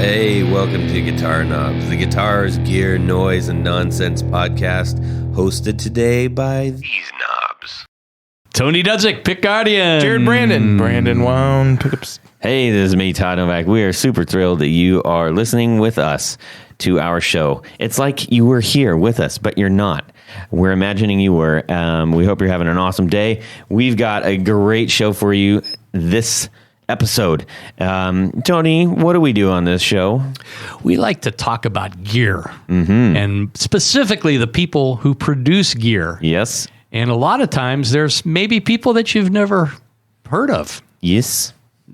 Hey, welcome to Guitar Knobs, the guitars, gear, noise, and nonsense podcast, hosted today by these knobs. Tony Dudzik, Pick Guardian. Jared Brandon Wound, pickups. Hey, this is me, Todd Novak. We are super thrilled that you are listening with us to our show. It's like you were here with us, but you're not. We're imagining you were. We hope you're having an awesome day. We've got a great show for you this episode. Tony, what do we do on this show? We like to talk about gear, and specifically the people who produce gear. Yes. And a lot of times there's maybe people that you've never heard of. Yes.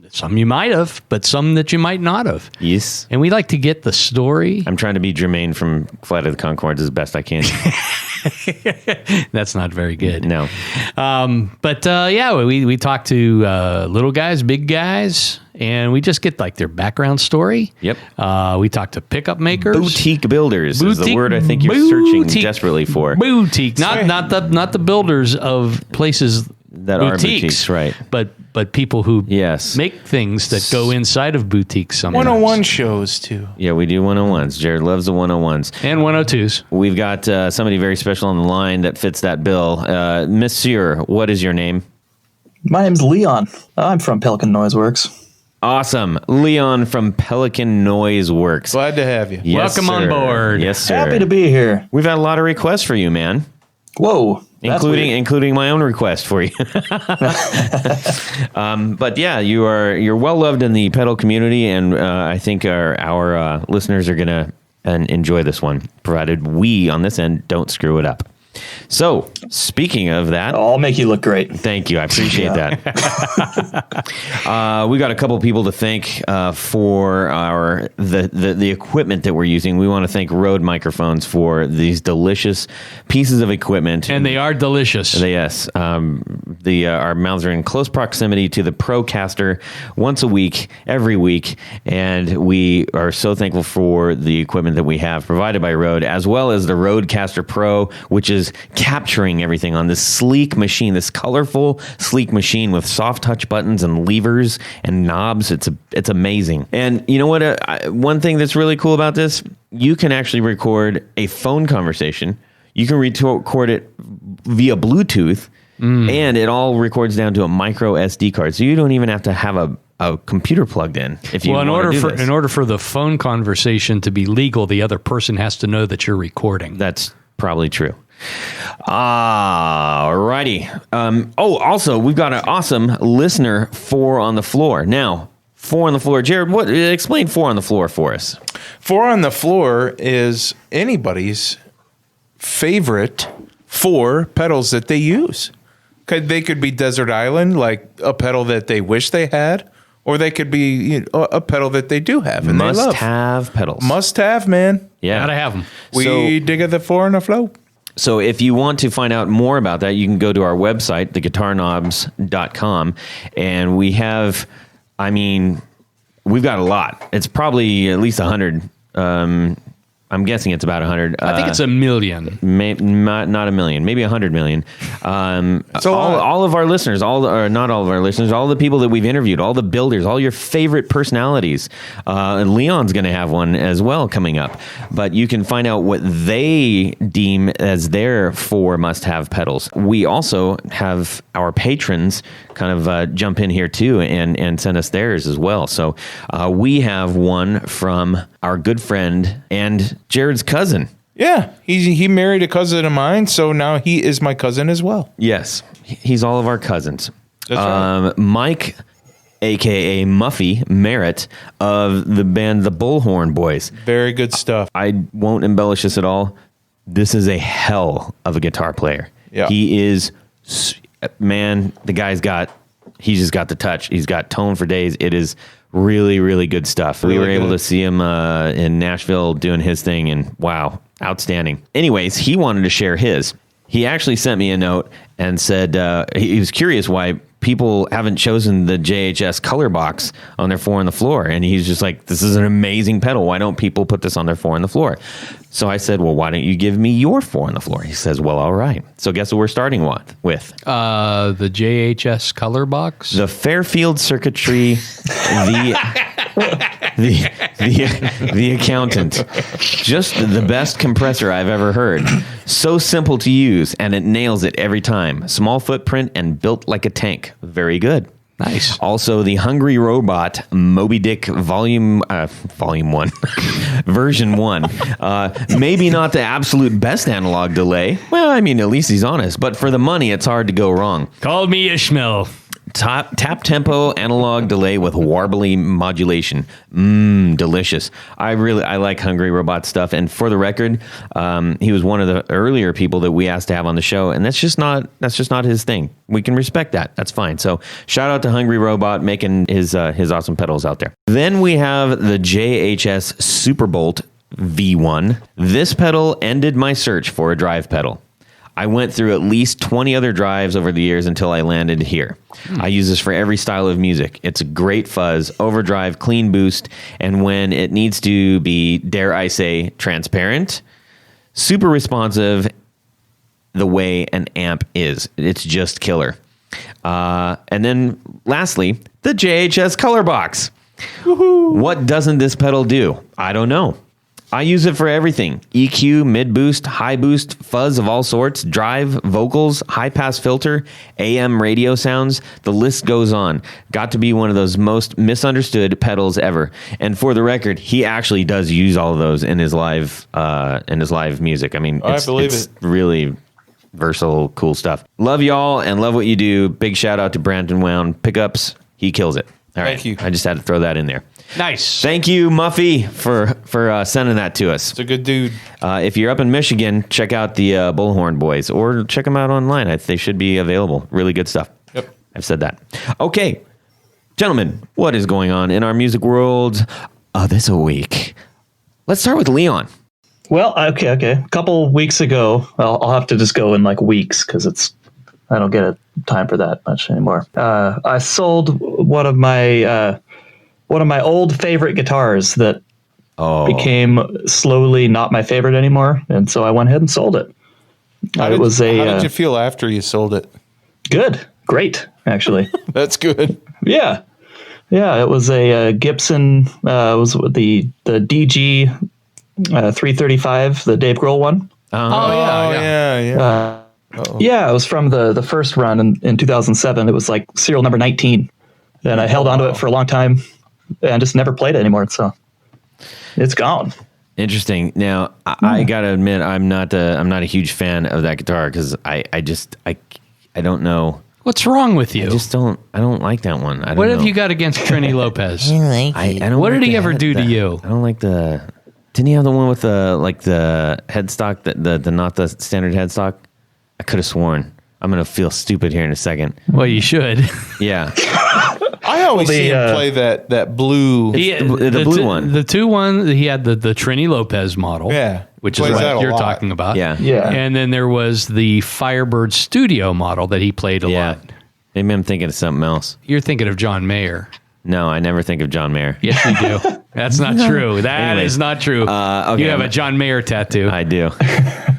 Some you might have, but some that you might not have. Yes. And we like to get the story. I'm trying to be Jermaine from Flight of the Conchords as best I can. That's not very good. No. Yeah, we talk to little guys, big guys, and we just get like their background story. Yep. We talk to pickup makers. Boutique builders is the word I think you're searching desperately for. Boutique, not the builders of places that boutiques, are boutiques, right? But people who yes. make things that go inside of boutiques sometimes. 101 shows, too. Yeah, we do 101s. Jared loves the 101s. And 102s. We've got somebody very special on the line that fits that bill. Monsieur, what is your name? My name's Leon. I'm from Pelican Noiseworks. Awesome. Leon from Pelican Noiseworks. Glad to have you. Yes, Welcome on board. Yes, sir. Happy to be here. We've had a lot of requests for you, man. Whoa. Including my own request for you. But yeah, you're well loved in the pedal community, and I think our listeners are gonna enjoy this one, provided we on this end don't screw it up. So, speaking of that, I'll make you look great. Thank you. I appreciate that. We got a couple people to thank for the equipment that we're using. We want to thank Rode Microphones for these delicious pieces of equipment. And they are delicious. Yes. Our mouths are in close proximity to the Procaster once a week, every week. And we are so thankful for the equipment that we have provided by Rode, as well as the Rodecaster Pro, which is capturing everything on this sleek machine, this colorful, sleek machine with soft touch buttons and levers and knobs. It's amazing. And you know what? One thing that's really cool about this, you can actually record a phone conversation. You can record it via Bluetooth, and it all records down to a micro SD card. So you don't even have to have a computer plugged in. If you in order for the phone conversation to be legal, the other person has to know that you're recording. That's probably true. Alrighty. Also, we've got an awesome listener 4 on the floor. Now, 4 on the floor. Jared, explain 4 on the floor for us. 4 on the floor is anybody's favorite 4 pedals that they use. They could be Desert Island, like a pedal that they wish they had, or they could be a pedal that they do have and they love. Must-have pedals. Must have, man. Yeah. Gotta have them. We dig at the 4 on the floor. So if you want to find out more about that, you can go to our website, theguitarknobs.com, and we have, we've got a lot. It's probably at least 100. I'm guessing it's about 100. I think it's 1 million. Not 1 million, maybe 100 million. All of our listeners, not all of our listeners, all the people that we've interviewed, all the builders, all your favorite personalities. Leon's going to have one as well coming up. But you can find out what they deem as their 4 must-have pedals. We also have our patrons kind of jump in here too and send us theirs as well. So we have one from our good friend and Jared's cousin. Yeah, he married a cousin of mine, so now he is my cousin as well. Yes, he's all of our cousins. That's right. Mike, a.k.a. Muffy Merritt of the band The Bullhorn Boys. Very good stuff. I won't embellish this at all. This is a hell of a guitar player. Yeah. He is, man, he's just got the touch. He's got tone for days. It is really, really good stuff. Really we were able good. to see him in Nashville doing his thing, and wow, outstanding. Anyways, he wanted to share his. He actually sent me a note and said he was curious why people haven't chosen the JHS color box on their 4 on the floor. And he's just like, this is an amazing pedal. Why don't people put this on their 4 on the floor? So I said, well, why don't you give me your 4 on the floor? He says, well, all right. So guess what we're starting with? The JHS color box? The Fairfield Circuitry, the the accountant. Just the best compressor I've ever heard. So simple to use, and it nails it every time. Small footprint and built like a tank. Very good. Nice. Also, the Hungry Robot Moby Dick Volume 1, Version 1. Maybe not the absolute best analog delay. Well, I mean, at least he's honest. But for the money, it's hard to go wrong. Call me Ishmael. Tap tempo analog delay with warbly modulation. Delicious. I like Hungry Robot stuff. And for the record, he was one of the earlier people that we asked to have on the show, and that's just not his thing. We can respect that. That's fine. So shout out to Hungry Robot making his awesome pedals out there. Then we have the JHS Superbolt V1. This pedal ended my search for a drive pedal. I went through at least 20 other drives over the years until I landed here. I use this for every style of music. It's a great fuzz, overdrive, clean boost, and when it needs to be, dare I say, transparent, super responsive the way an amp is. It's just killer. And then lastly, the JHS Color Box. Woohoo. What doesn't this pedal do? I don't know. I use it for everything. EQ, mid-boost, high boost, fuzz of all sorts, drive, vocals, high-pass filter, AM radio sounds. The list goes on. Got to be one of those most misunderstood pedals ever. And for the record, he actually does use all of those in his live music. I mean, it's really versatile, cool stuff. Love y'all and love what you do. Big shout out to Brandon Wound. Pickups, he kills it. All right. Thank you. I just had to throw that in there. Nice. Thank you, Muffy, for sending that to us. It's a good dude. If you're up in Michigan, check out the Bullhorn Boys, or check them out online. They should be available. Really good stuff. Yep. I've said that. Okay, gentlemen, what is going on in our music world this week? Let's start with Leon. Well, okay. A couple weeks ago, I'll have to just go in like weeks because I don't get time for that much anymore. I sold one of my old favorite guitars that became slowly not my favorite anymore, and so I went ahead and sold it. How did you feel after you sold it? Good, great, actually. That's good. Yeah. It was a Gibson. It was the DG 335, the Dave Grohl one. Yeah. Yeah, it was from the first run in 2007. It was like serial number 19, and I held onto it for a long time. And just never played it anymore, so it's gone. Interesting. Now, I gotta admit, I'm not a huge fan of that guitar because I don't know. What's wrong with you? I don't like that one. What have you got against Trini Lopez? I don't. What like did he ever do to you? I don't like the. Didn't he have the one with the headstock, the not the standard headstock? I could have sworn. I'm gonna feel stupid here in a second. Well, you should. Yeah. I always see him play that blue. The blue one. The two one, he had the Trini Lopez model. Yeah. Which is what you're talking about. Yeah. And then there was the Firebird Studio model that he played a lot. Maybe I'm thinking of something else. You're thinking of John Mayer. No, I never think of John Mayer. Yes, you do. That's not true. That is not true. Okay, you have a John Mayer tattoo. I do.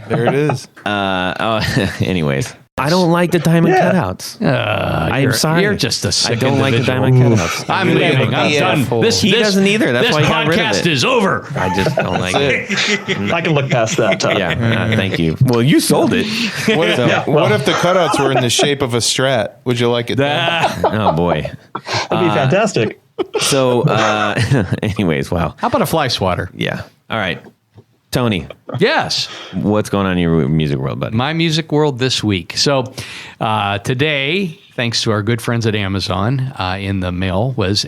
There it is. Anyways. I don't like the diamond cutouts. I'm sorry. You're just a sick I don't like the diamond cutouts. I'm leaving. I'm done. He doesn't either. That's why he got rid of it. This podcast is over. I just don't like it. I can look past that, Todd. Yeah, thank you. Well, you sold it. What if the cutouts were in the shape of a Strat? Would you like it? Oh, boy. That'd be fantastic. So, anyways, wow. How about a fly swatter? Yeah. All right. Tony. Yes. What's going on in your music world, buddy? My music world this week. So today, thanks to our good friends at Amazon, in the mail was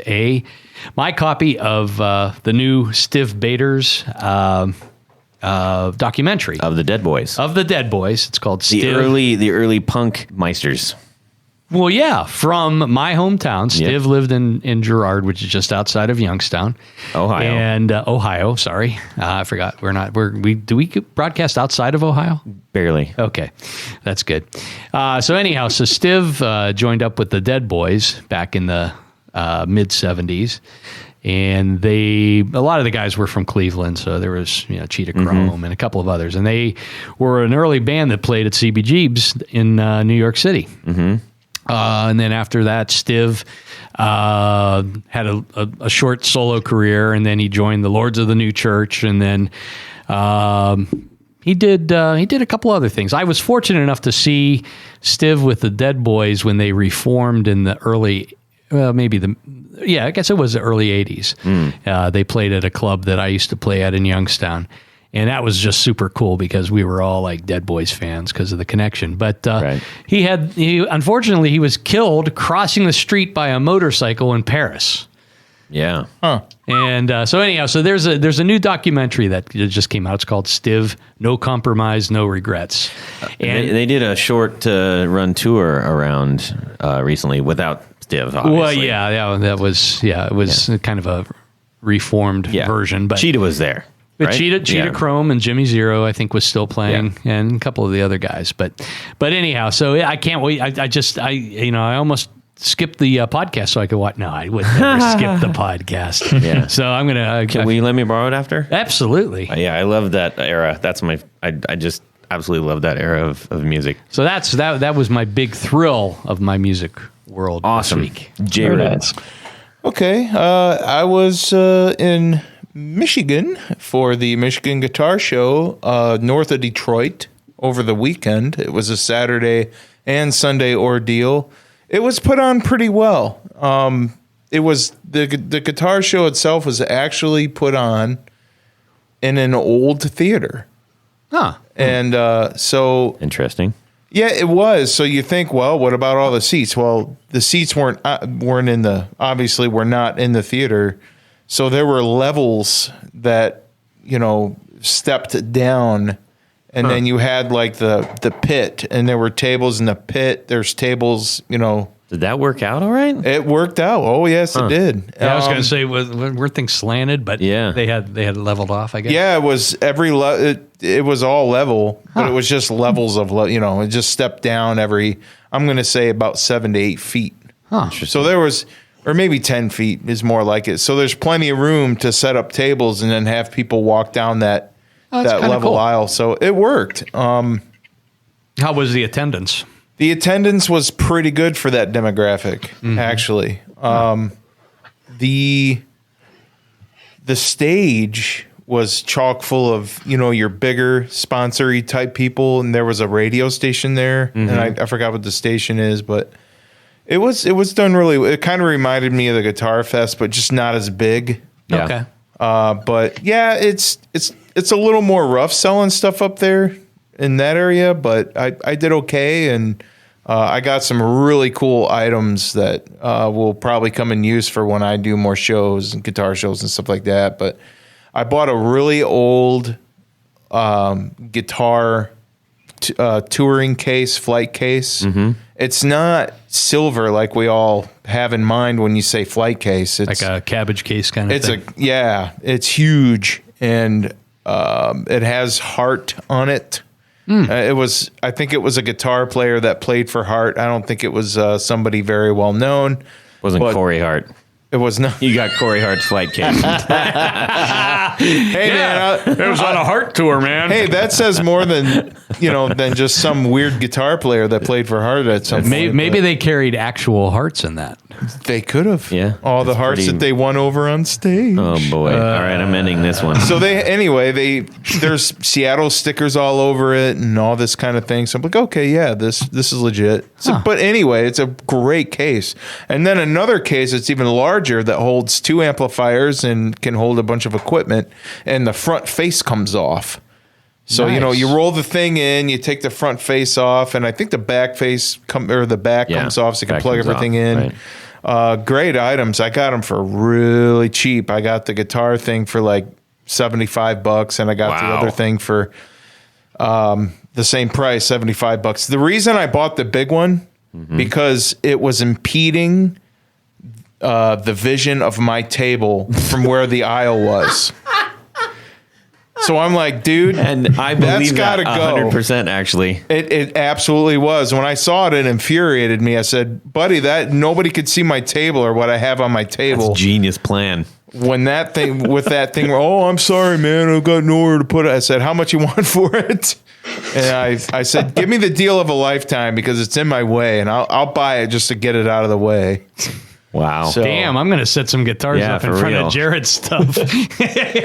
my copy of the new Stiv Bators documentary Of the Dead Boys. Of the Dead Boys. It's called Stiv. The early punk meisters. Well, yeah, from my hometown. Stiv lived in Girard, which is just outside of Youngstown, Ohio. And Ohio. Sorry, I forgot. Do we broadcast outside of Ohio? Barely. Okay, that's good. So anyhow, Stiv joined up with the Dead Boys back in the mid '70s, and a lot of the guys were from Cleveland. So there was Cheetah Chrome and a couple of others, and they were an early band that played at CBGB's in New York City. Mm-hmm. And then after that, Stiv had a short solo career, and then he joined the Lords of the New Church, and then he did a couple other things. I was fortunate enough to see Stiv with the Dead Boys when they reformed in the early, I guess it was the early 80s. They played at a club that I used to play at in Youngstown. And that was just super cool because we were all like Dead Boys fans because of the connection. But unfortunately, he was killed crossing the street by a motorcycle in Paris. Yeah. Huh. And so there's a new documentary that just came out. It's called Stiv, No Compromise, No Regrets. And they did a short run tour around recently without Stiv, obviously. Well, it was kind of a reformed version. But Cheetah was there. But right? Cheetah Chrome and Jimmy Zero, I think, was still playing, and a couple of the other guys. But anyhow, so I can't wait. I almost skipped the podcast so I could watch. No, I would never skip the podcast. Yeah. So I'm gonna. Can we let me borrow it after? Absolutely. I love that era. That's I just absolutely love that era of music. So that was my big thrill of my music world. Awesome. This week. Very nice. Okay. I was in Michigan for the Michigan Guitar Show north of Detroit over the weekend. It was a Saturday and Sunday ordeal. It was put on pretty well. It was the guitar show itself was actually put on in an old theater. Huh. And so Interesting. yeah, it was. So you think, well, what about all the seats? Well, the seats weren't obviously were not in the theater. So there were levels that, stepped down, and then you had like the pit, and there were tables in the pit. There's tables, Did that work out all right? It worked out. Oh yes, it did. Yeah, I was going to say, were things slanted, but they had leveled off, I guess. Yeah, it was it was all level, but it was just levels of it just stepped down I'm going to say about 7 to 8 feet. Huh. So there was. Or maybe 10 feet is more like it. So there's plenty of room to set up tables and then have people walk down that level aisle. So it worked. How was the attendance? The attendance was pretty good for that demographic, actually. The stage was chock full of, your bigger sponsor-y type people. And there was a radio station there. And I forgot what the station is, but... It was done really. It kind of reminded me of the Guitar Fest, but just not as big. Yeah. Okay. But yeah, it's a little more rough selling stuff up there in that area. But I did okay, and I got some really cool items that will probably come in use for when I do more shows and guitar shows and stuff like that. But I bought a really old guitar touring case, flight case. It's not silver like we all have in mind when you say flight case. It's like a cabbage case kind of thing. It's huge, and it has Heart on it. I think it was a guitar player that played for Heart. I don't think it was somebody very well known. Wasn't Corey Hart. It was not. You got Corey Hart's flight case. Hey man, it was on a Heart tour, man. Hey, that says more than just some weird guitar player that played for Heart at some point. Maybe they carried actual hearts in that. They could have. Yeah. All the hearts that they won over on stage. Oh boy. All right, I'm ending this one. So there's Seattle stickers all over it and all this kind of thing. So I'm like, okay, yeah, this is legit. So, but anyway, it's a great case. And then another case that's even larger that holds 2 amplifiers and can hold a bunch of equipment, and the front face comes off. So, Nice. you roll the thing in, you take the front face off, and I think the back face comes off so you can plug everything in. Right. Great items. I got them for really cheap. I got the guitar thing for like $75, and I got the other thing for the same price, $75. The reason I bought the big one, because it was impeding the vision of my table from where the aisle was. So I'm like, dude, and I believe that's that gotta go. 100% actually. It absolutely was. When I saw it, it infuriated me. I said, buddy, that nobody could see my table or what I have on my table. That's a genius plan. when that thing, oh, I'm sorry, man, I've got nowhere to put it. I said, how much you want for it? And I said, give me the deal of a lifetime because it's in my way, and I'll buy it just to get it out of the way. Wow. So, Damn, I'm going to set some guitars up in front of Jared's stuff.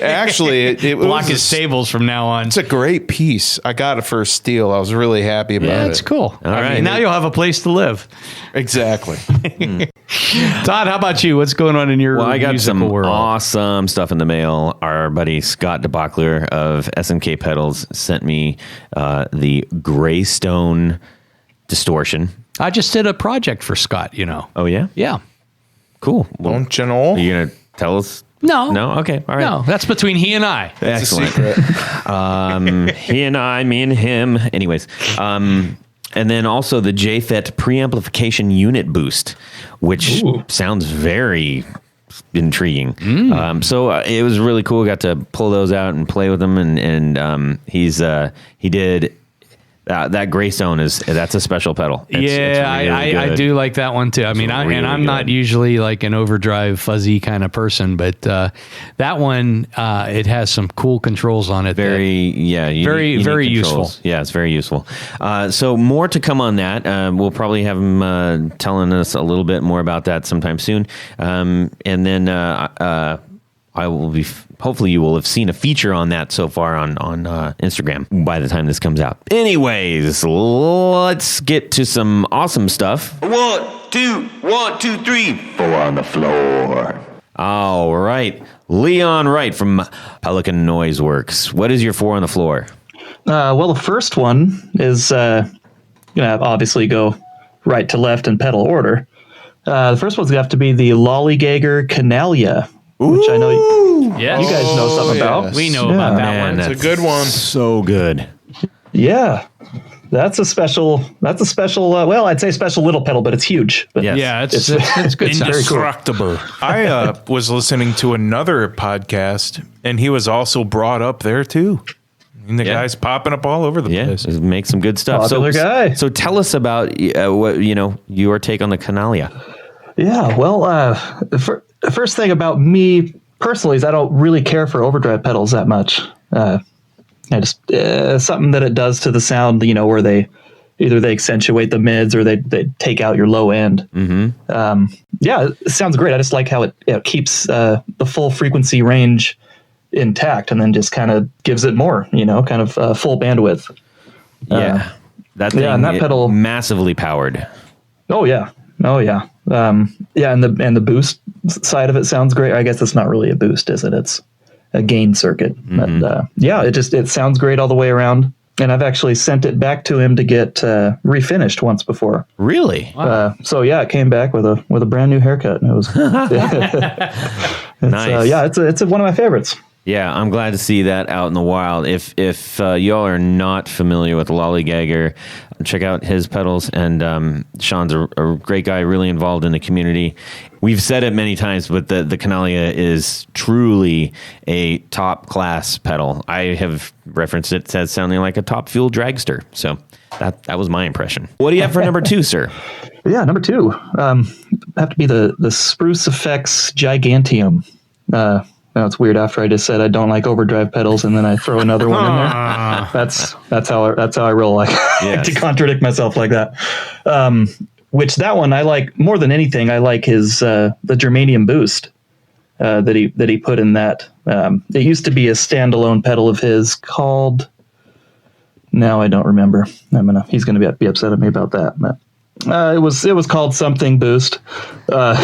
actually, it Block his tables from now on. It's a great piece. I got it for a steal. I was really happy about it. Yeah, it's cool. All right. Now you'll have a place to live. Exactly. Todd, how about you? What's going on in your Well, I got musical some world? awesome stuff in the mail. Our buddy Scott DeBachler of SNK Pedals sent me the Greystone distortion. I just did a project for Scott, you know. Oh, yeah? Yeah. Cool. Well, Don't you know? are you going to tell us? No. No? Okay. All right. No, that's between he and I. It's a Excellent. secret. He and I, me and him. Anyways. And then also the JFET preamplification unit boost, which sounds very intriguing. So it was really cool. Got to pull those out and play with them. And he did... that Greystone that's a special pedal. It's really I good. do like that one too. I mean, I'm not usually like an overdrive fuzzy kind of person, but that one it has some cool controls on it. Very very useful. Yeah, it's very useful. So more to come on that. We'll probably have him telling us a little bit more about that sometime soon. And then I will be. Hopefully, you will have seen a feature on that so far on Instagram by the time this comes out. Anyways, let's get to some awesome stuff. 1, 2, 3. 4 on the floor. All right, Leon Wright from Pelican Noiseworks. What is your 4 on the floor? Well, the first one is obviously go right to left in pedal order. The first one's gonna have to be the Lollygager Canalia, which I know you guys know something about. We know about that Man, one. It's a good one. So good. Yeah, that's a special. Well, I'd say special little pedal, but it's huge. But Yes. Yeah, it's good stuff. Indestructible. I was listening to another podcast, and he was also brought up there too. And the guy's popping up all over the place. Make some good stuff. Popular guy. So tell us about what your take on the Canalia. Yeah, well, the first thing about me personally is I don't really care for overdrive pedals that much. I just something that it does to the sound, where they accentuate the mids or they take out your low end. Mm-hmm. It sounds great. I just like how it keeps the full frequency range intact and then just kind of gives it more, kind of full bandwidth. That thing, and that pedal massively powered. Oh yeah. And the boost side of it sounds great. I guess it's not really a boost, is it? It's a gain circuit. Mm-hmm. But it sounds great all the way around. And I've actually sent it back to him to get refinished once before. Really? Wow. It came back with a brand new haircut, and it was Nice. It's one of my favorites. Yeah, I'm glad to see that out in the wild. If y'all are not familiar with Lollygager, check out his pedals. And Sean's a great guy, really involved in the community. We've said it many times, but the Canalia is truly a top class pedal. I have referenced it as sounding like a top fuel dragster. So that was my impression. What do you have for number 2, sir? Yeah, number 2 have to be the Spruce Effects Gigantium. Now it's weird after I just said I don't like overdrive pedals, and then I throw another one in there. That's how I roll. Like to contradict myself like that. Which that one I like more than anything. I like his the germanium boost that he put in that. It used to be a standalone pedal of his called. Now I don't remember. He's gonna be upset at me about that. But it was called something boost. I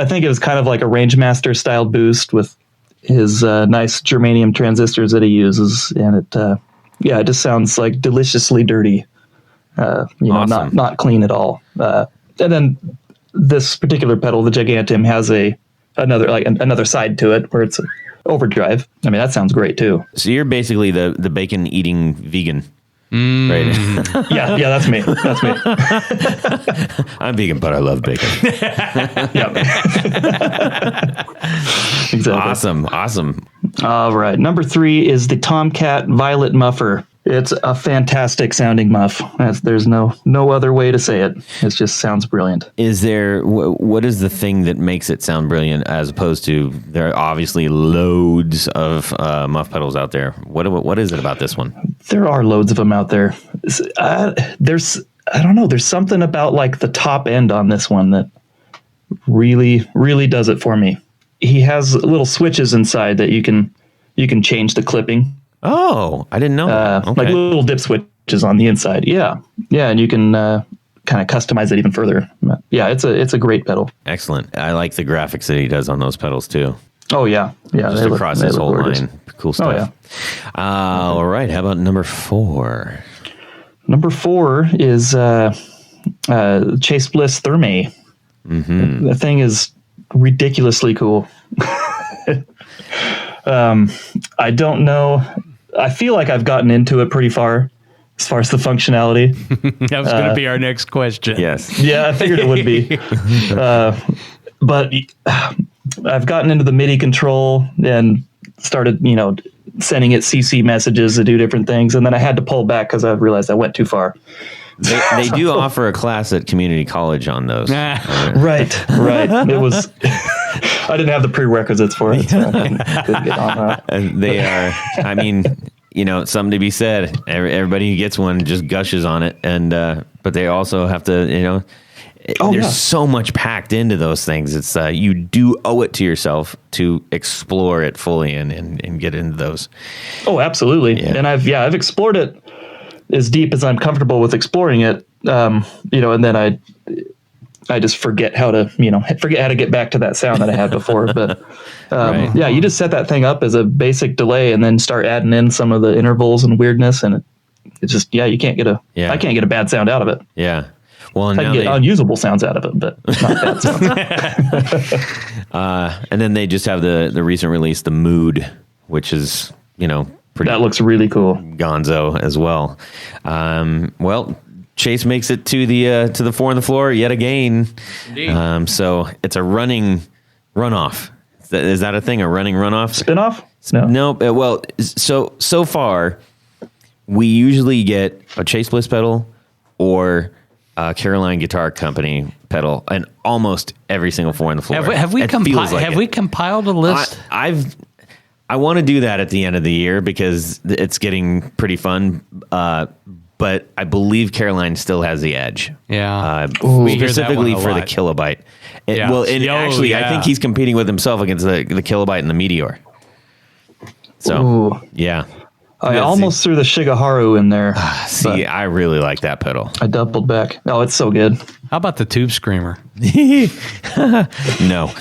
think it was kind of like a Rangemaster style boost with his nice germanium transistors that he uses, and it just sounds like deliciously dirty. Awesome. not clean at all. And then this particular pedal, the Gigantium, has another side to it where it's overdrive. I mean, that sounds great too. So you're basically the bacon eating vegan. Right. Yeah, that's me. I'm vegan, but I love bacon. Yep. Exactly. Awesome. All right. Number 3 is the Tomcat Violet Muffer. It's a fantastic sounding muff. There's no other way to say it. It just sounds brilliant. Is there, what is the thing that makes it sound brilliant as opposed to, there are obviously loads of muff pedals out there. What is it about this one? There are loads of them out there. I don't know. There's something about like the top end on this one that really, really does it for me. He has little switches inside that you can change the clipping. Oh, I didn't know that. Okay. Like little dip switches on the inside. Yeah. And you can kind of customize it even further. Yeah, it's a great pedal. Excellent. I like the graphics that he does on those pedals too. Oh yeah. Just across his whole line. Cool stuff. Oh yeah. All right. How about number 4? Number 4 is Chase Bliss Thermae. Mm-hmm. The thing is ridiculously cool. I don't know. I feel like I've gotten into it pretty far as the functionality. That was going to be our next question. Yes. Yeah, I figured it would be. But I've gotten into the MIDI control and started, sending it CC messages to do different things. And then I had to pull back because I realized I went too far. They do offer a class at community college on those. Right. It was... I didn't have the prerequisites for it, so I couldn't get on that. They are, I mean, something to be said. Everybody who gets one just gushes on it. And, but they also have to, there's so much packed into those things. It's, you do owe it to yourself to explore it fully and get into those. Oh, absolutely. Yeah. And I've explored it as deep as I'm comfortable with exploring it. And then I just forget how to get back to that sound that I had before. But right. Yeah, you just set that thing up as a basic delay and then start adding in some of the intervals and weirdness. And it's just, you can't get I can't get a bad sound out of it. Yeah. Well, I can get unusable sounds out of it, but not bad sounds. And then they just have the recent release, the Mood, which is, pretty. That looks really cool. Gonzo as well. Well, Chase makes it to the 4 on the floor yet again. So it's a running runoff. Is that a thing? A running runoff? Spinoff? No. Well, so far, we usually get a Chase Bliss pedal or a Caroline Guitar Company pedal, and almost every single 4 on the floor. Have we compiled a list? I want to do that at the end of the year because it's getting pretty fun. But I believe Caroline still has the edge. Yeah. Specifically for the Kilobyte. Yeah. I think he's competing with himself against the Kilobyte and the Meteor. So, Ooh. Yeah. I almost threw the Shigeharu in there. See, I really like that pedal. I doubled back. Oh, it's so good. How about the Tube Screamer? No.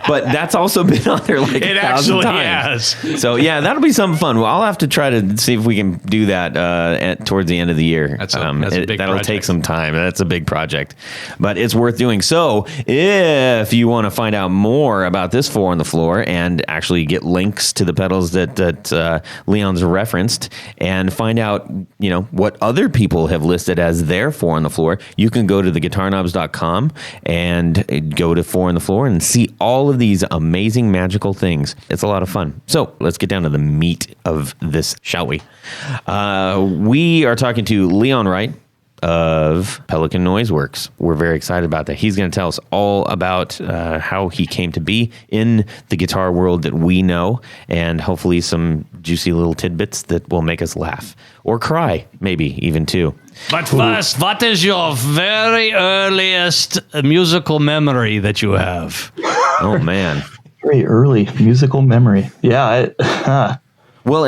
But that's also been on there like it 1,000 times. Has. So, yeah, that'll be something fun. Well, I'll have to try to see if we can do that towards the end of the year. That's a big that'll project. take some time. That's a big project. But it's worth doing. So, if you want to find out more about this 4 on the floor and actually get links to the pedals that Leon's referenced and find out, what other people have listed as their 4 on the floor, you can go to theguitarknobs.com and go to 4 on the floor and see all of these amazing magical things. It's a lot of fun. So let's get down to the meat of this, shall we? We are talking to Leon Wright of Pelican Noiseworks. We're very excited about that. He's going to tell us all about how he came to be in the guitar world that we know, and hopefully some juicy little tidbits that will make us laugh or cry, maybe even too. But first, what is your very earliest musical memory that you have? Oh, man. Very early musical memory. Yeah. Well,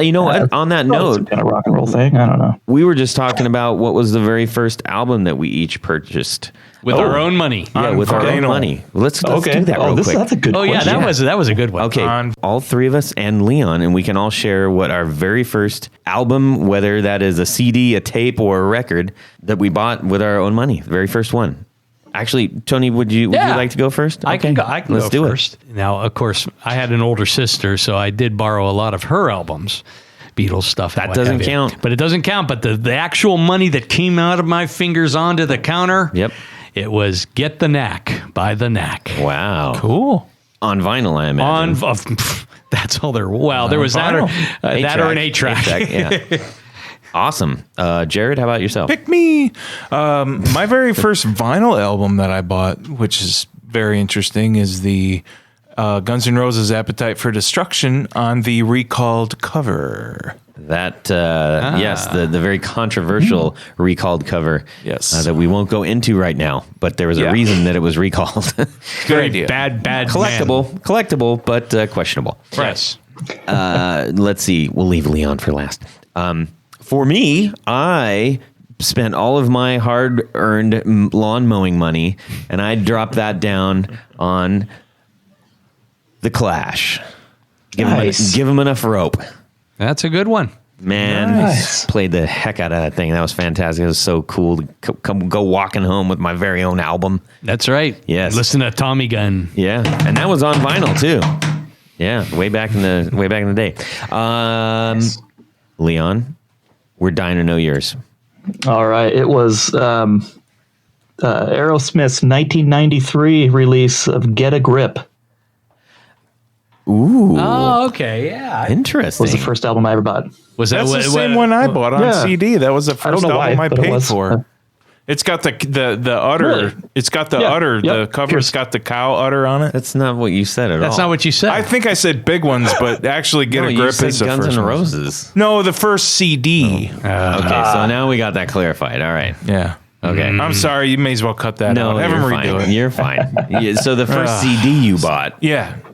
on that note, some kind of rock and roll thing. I don't know. We were just talking about what was the very first album that we each purchased. With our own money. Yeah, with our own money. Let's do that real quick. That's a good question. Yeah, that was a good one. Okay, all 3 of us and Leon, and we can all share what our very first album, whether that is a CD, a tape, or a record, that we bought with our own money. The very first one. Actually, Tony, would you like to go first? I can go first. It. Now, of course, I had an older sister, so I did borrow a lot of her albums, Beatles stuff. That doesn't count. But it doesn't count. But the actual money that came out of my fingers onto the counter, yep, it was Get the Knack by The Knack. Wow. Cool. On vinyl, I imagine. That's all there. Well, there was that or, an 8-track. Yeah. Awesome. Jared, how about yourself? Pick me. My very first vinyl album that I bought, which is very interesting, is the Guns N' Roses Appetite for Destruction on the recalled cover. That, yes, the very controversial recalled cover. Yes. That we won't go into right now, but there was a reason that it was recalled. Good idea. Bad Collectible, but questionable. Yes. Let's see. We'll leave Leon for last. For me, I spent all of my hard-earned lawn mowing money, and I dropped that down on the Clash. Give them enough rope. That's a good one. Man, played the heck out of that thing. That was fantastic. It was so cool to go walking home with my very own album. That's right. Yes. Listen to Tommy Gun. Yeah, and that was on vinyl too. Yeah, way back in the day. Leon, we're dying to know yours. All right. It was Aerosmith's 1993 release of Get a Grip. Ooh. Oh, okay. Yeah. Interesting. Was the first album I ever bought. Was that That's the same one I bought on CD. That was the first album I paid for. It's got the udder. Really? It's got the udder. Yep. The cover's got the cow udder on it. That's not what you said at all. That's not what you said. I think I said big ones, but actually Get a Grip is the Guns first N' one. Roses. No, the first CD. Okay, so now we got that clarified. All right. Yeah. Okay. I'm sorry. You may as well cut that out. Have you're him fine. redo it. You're fine. Yeah, so the first CD you bought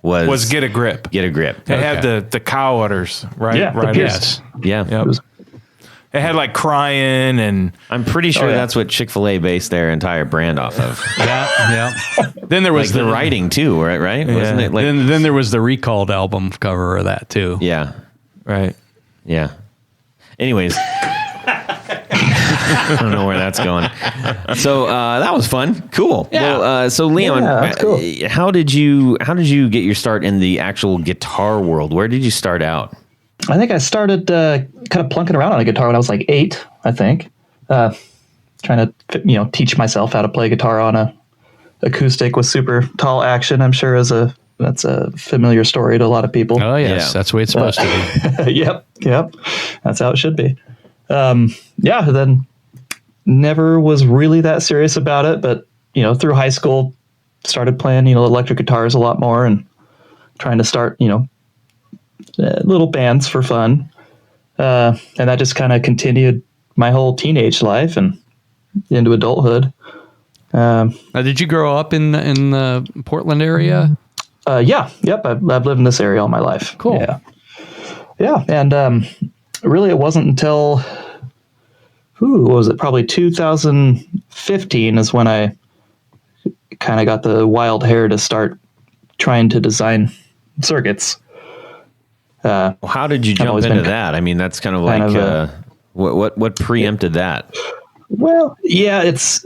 was Get a Grip. Get a Grip. It had the cow udders, right? Yeah, the right. Pierce. Yeah. Yep. It had like Crying and I'm pretty sure that's what Chick-fil-A based their entire brand off of. yeah. Then there was the writing too, right? Yeah. Wasn't it like then there was the recalled album cover of that too. Yeah. right. Yeah. Anyways, I don't know where that's going. So that was fun. Cool. Yeah. Well, so Leon, that's cool. how did you get your start in the actual guitar world? Where did you start out? I think I started kind of plunking around on a guitar when I was like 8, I think. Trying to, teach myself how to play guitar on a acoustic with super tall action. I'm sure that's a familiar story to a lot of people. Oh yes, that's the way it's supposed to be. Yep. That's how it should be. Then never was really that serious about it, but through high school started playing electric guitars a lot more and trying to start little bands for fun, and that just kind of continued my whole teenage life and into adulthood. Did you grow up in the Portland area? Yep. I've lived in this area all my life. Cool. Yeah, and really it wasn't until what was it? Probably 2015 is when I kind of got the wild hair to start trying to design circuits. How did you jump into that? I mean, that's kind of like what preempted that? Well, yeah, it's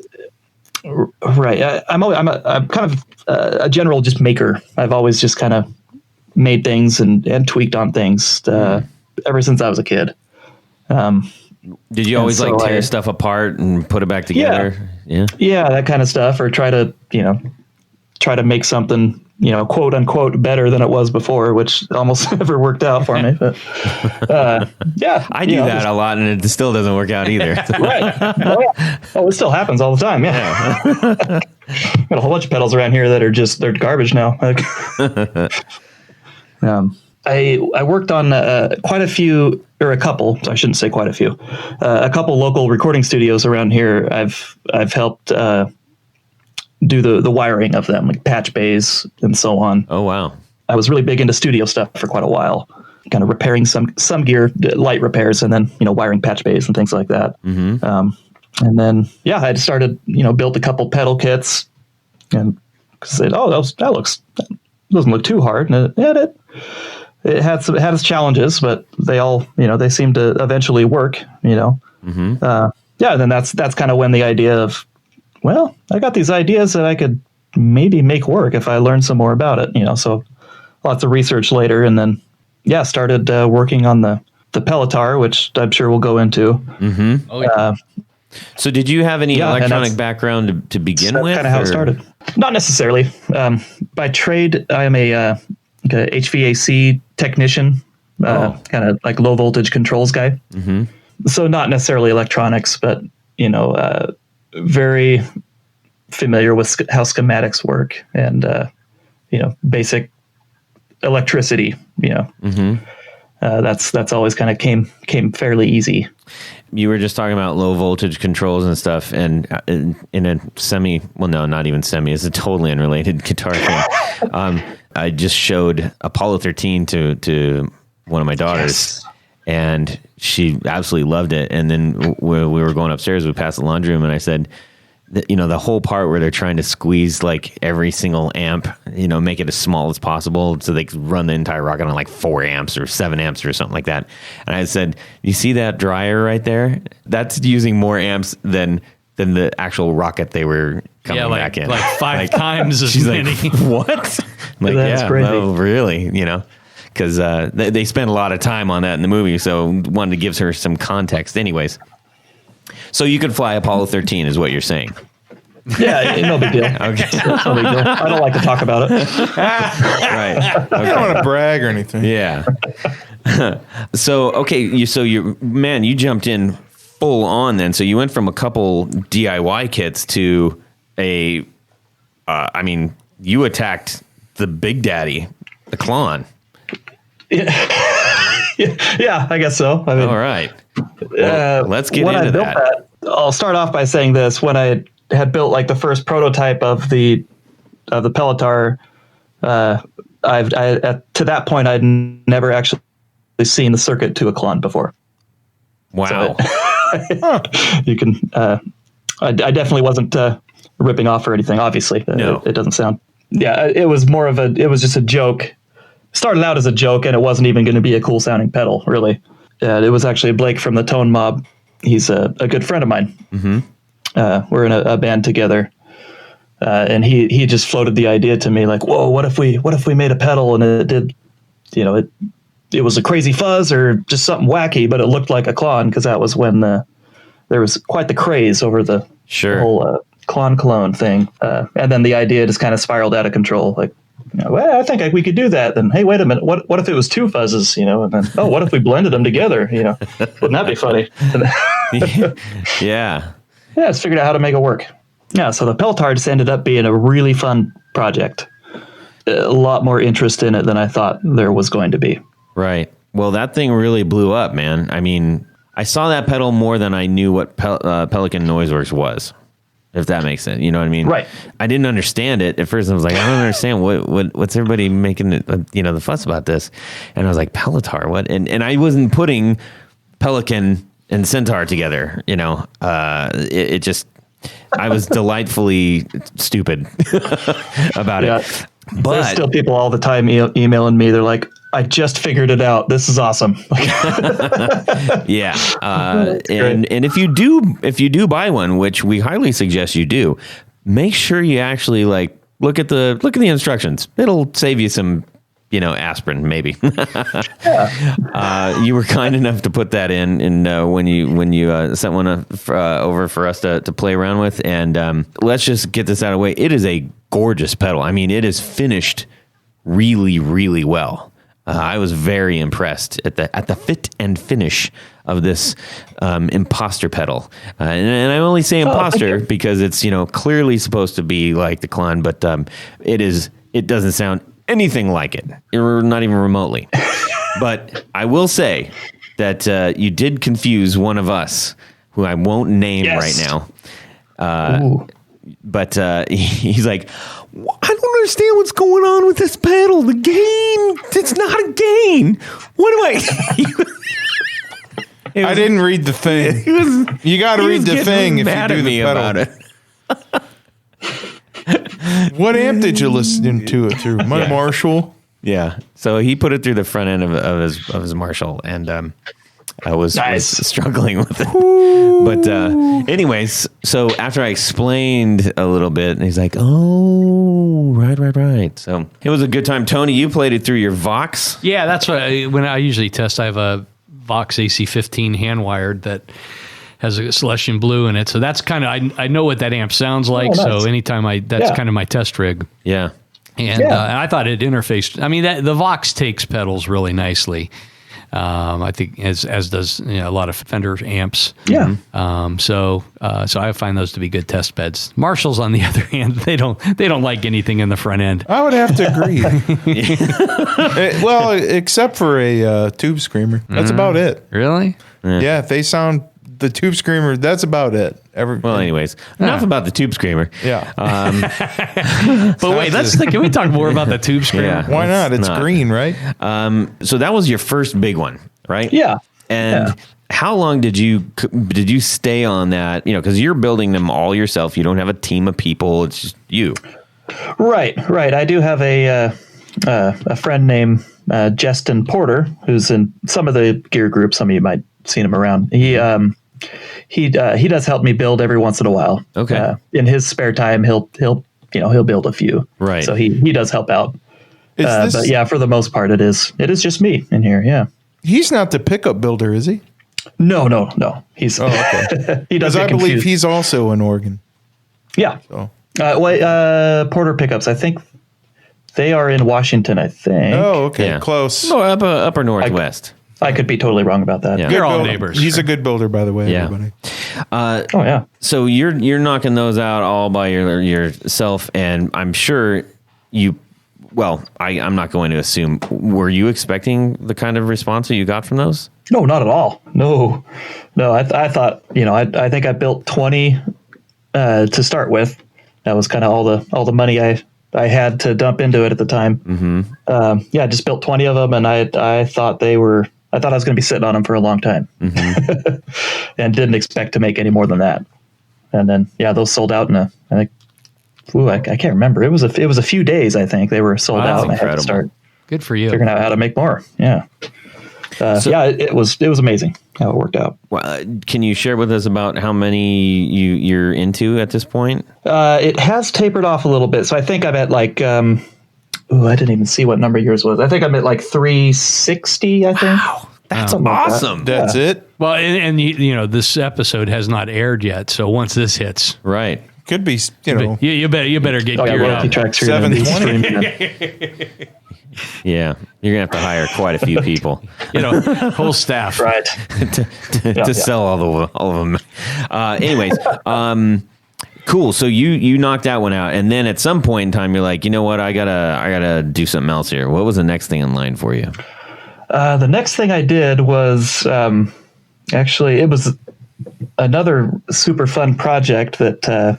right. I'm kind of a general just maker. I've always just kind of made things and tweaked on things ever since I was a kid. Did you always tear stuff apart and put it back together? Yeah, that kind of stuff, or try to make something quote unquote better than it was before, which almost never worked out for me. But I do that a lot, and it still doesn't work out either. Right. Oh, it still happens all the time. Yeah. Got a whole bunch of pedals around here that are they're garbage now. I worked on quite a few, or a couple. I shouldn't say quite a few. A couple local recording studios around here. I've helped do the wiring of them, like patch bays and so on. Oh wow! I was really big into studio stuff for quite a while, kind of repairing some gear, light repairs, and then wiring patch bays and things like that. Mm-hmm. And then I had started built a couple pedal kits, and said, that doesn't look too hard, and it had its challenges, but they all they seemed to eventually work. Mm-hmm. And then that's kind of when the idea of, well, I got these ideas that I could maybe make work if I learned some more about it, so lots of research later. And then, started working on the Pelotar, which I'm sure we'll go into. Mm-hmm. Oh, yeah. So did you have any electronic background to begin with? Kind of how it started. Not necessarily. By trade, I am a HVAC technician, kind of like low voltage controls guy. Mm-hmm. So not necessarily electronics, but very familiar with how schematics work and basic electricity. That's always kind of came fairly easy. You were just talking about low voltage controls and stuff, and in a not even semi, it's a totally unrelated guitar thing. I just showed Apollo 13 to one of my daughters, and she absolutely loved it. And then we were going upstairs, we passed the laundry room, and I said, the whole part where they're trying to squeeze like every single amp, make it as small as possible so they could run the entire rocket on like 4 amps or 7 amps or something like that. And I said, you see that dryer right there? That's using more amps than the actual rocket they were coming back in. Like 5 times as many. Like, what? Like, that's crazy. No, really, because they spent a lot of time on that in the movie. So wanted to give her some context anyways. So you could fly Apollo 13 is what you're saying. Yeah, no big deal. Okay. No big deal. I don't like to talk about it. Right. Okay. I don't want to brag or anything. Yeah. So, okay. You jumped in full on then. So you went from a couple DIY kits to you attacked the Big Daddy, the Klon. Yeah, I guess so. I mean, all right. Well, let's get into that. I'll start off by saying this. When I had built like the first prototype of the Pelletar, to that point I'd never actually seen the circuit to a Klon before. Wow. So you can. I definitely wasn't ripping off or anything. Obviously, no. It doesn't sound. Yeah, it was more of it was just a joke. Started out as a joke, and it wasn't even going to be a cool sounding pedal, really. It was actually Blake from the Tone Mob. He's a good friend of mine. Mm-hmm. We're in a band together, and he just floated the idea to me, like, "Whoa, what if we made a pedal and it did, it was a crazy fuzz or just something wacky, but it looked like a Klon," because that was when there was quite the craze over the whole Klon clone thing, and then the idea just kind of spiraled out of control, like. Well, I think we could do that. Then, hey, wait a minute. What if it was 2 fuzzes? And then, what if we blended them together? Wouldn't that be funny? Yeah. Yeah, just figured out how to make it work. Yeah, so the Pelletar just ended up being a really fun project. A lot more interest in it than I thought there was going to be. Right. Well, that thing really blew up, man. I mean, I saw that pedal more than I knew what Pelican Noiseworks was. If that makes sense, you know what I mean? Right. I didn't understand it at first. I was like, I don't understand what's everybody making the fuss about this. And I was like, Pelletar, what? And I wasn't putting Pelican and Centaur together. It just I was delightfully stupid about it. But there's still people all the time emailing me. They're like, I just figured it out. This is awesome. Yeah. And if you do buy one, which we highly suggest you do, make sure you actually look at the instructions. It'll save you some, aspirin, maybe. You were kind enough to put that in and when you sent one over for us to play around with. And let's just get this out of the way. It is a gorgeous pedal. I mean, it is finished really, really well. I was very impressed at the fit and finish of this imposter pedal, and I only say imposter because it's clearly supposed to be like the Klon, but it doesn't sound anything like it, or not even remotely. But I will say that you did confuse one of us, who I won't name right now. But he's like, I don't understand what's going on with this pedal. The gain, it's not a gain. What do I? I didn't read the thing. You got to read the thing if you do the pedal. About it. What amp did you listen to it through? My Marshall. Yeah. So he put it through the front end of his Marshall, and I was struggling with it. But anyways, so after I explained a little bit, and he's like, oh, right. So it was a good time. Tony, you played it through your Vox? Yeah, that's what when I usually test, I have a Vox AC15 hand wired that has a Celestian Blue in it. So that's kind of, I know what that amp sounds like. Oh, nice. So anytime that's kind of my test rig. Yeah. And I thought it interfaced. I mean, the Vox takes pedals really nicely. I think as does a lot of Fender amps. Yeah. So I find those to be good test beds. Marshalls, on the other hand, they don't like anything in the front end. I would have to agree. Well, except for a tube screamer. That's about it. Really? Yeah, if they sound the tube screamer, that's about it. Well, anyways, enough about the tube screamer. Yeah. But wait, can we talk more about the tube screamer? Yeah. Why not? It's green, right? So that was your first big one, right? Yeah. And how long did you stay on that? Because you're building them all yourself. You don't have a team of people. It's just you. Right. I do have a friend named Justin Porter, who's in some of the gear groups. Some of you might have seen him around. He does help me build every once in a while. Okay. In his spare time, he'll build a few. Right. So he does help out. But yeah, for the most part, it is just me in here. Yeah. He's not the pickup builder, is he? No. He's okay. He does. Because I believe he's also an organ. Yeah. So. Porter pickups. I think they are in Washington. I think. Oh, okay. Yeah. Close. Oh, upper northwest. I could be totally wrong about that. Yeah. They're all builder. neighbors. He's a good builder, by the way. Yeah. Everybody. Oh yeah. So you're knocking those out all by yourself, and I'm sure you. Well, I'm not going to assume. Were you expecting the kind of response that you got from those? No, not at all. No. I thought, I think I built 20 to start with. That was kind of all the money I had to dump into it at the time. Mm-hmm. I just built 20 of them, and I thought I was going to be sitting on them for a long time, and didn't expect to make any more than that. And then those sold out in I think. I can't remember. It was a few days. I think they were sold out. And I had to start Good for you. figuring out how to make more. Yeah. It was amazing how it worked out. Well, can you share with us about how many you're into at this point? It has tapered off a little bit. So I think I'm at like, I didn't even see what number yours was. I think I'm at like 360, I think. Wow, that's awesome. That's it. Well, and this episode has not aired yet. So once this hits, Right. Could be, you better get geared royalty up. tracks are gonna be 720. streaming. Yeah, you're gonna have to hire quite a few people. Whole staff. Right. to sell all of them. Anyways, cool. So you knocked that one out, and then at some point in time, you're like, you know what? I gotta do something else here. What was the next thing in line for you? The next thing I did was actually it was another super fun project that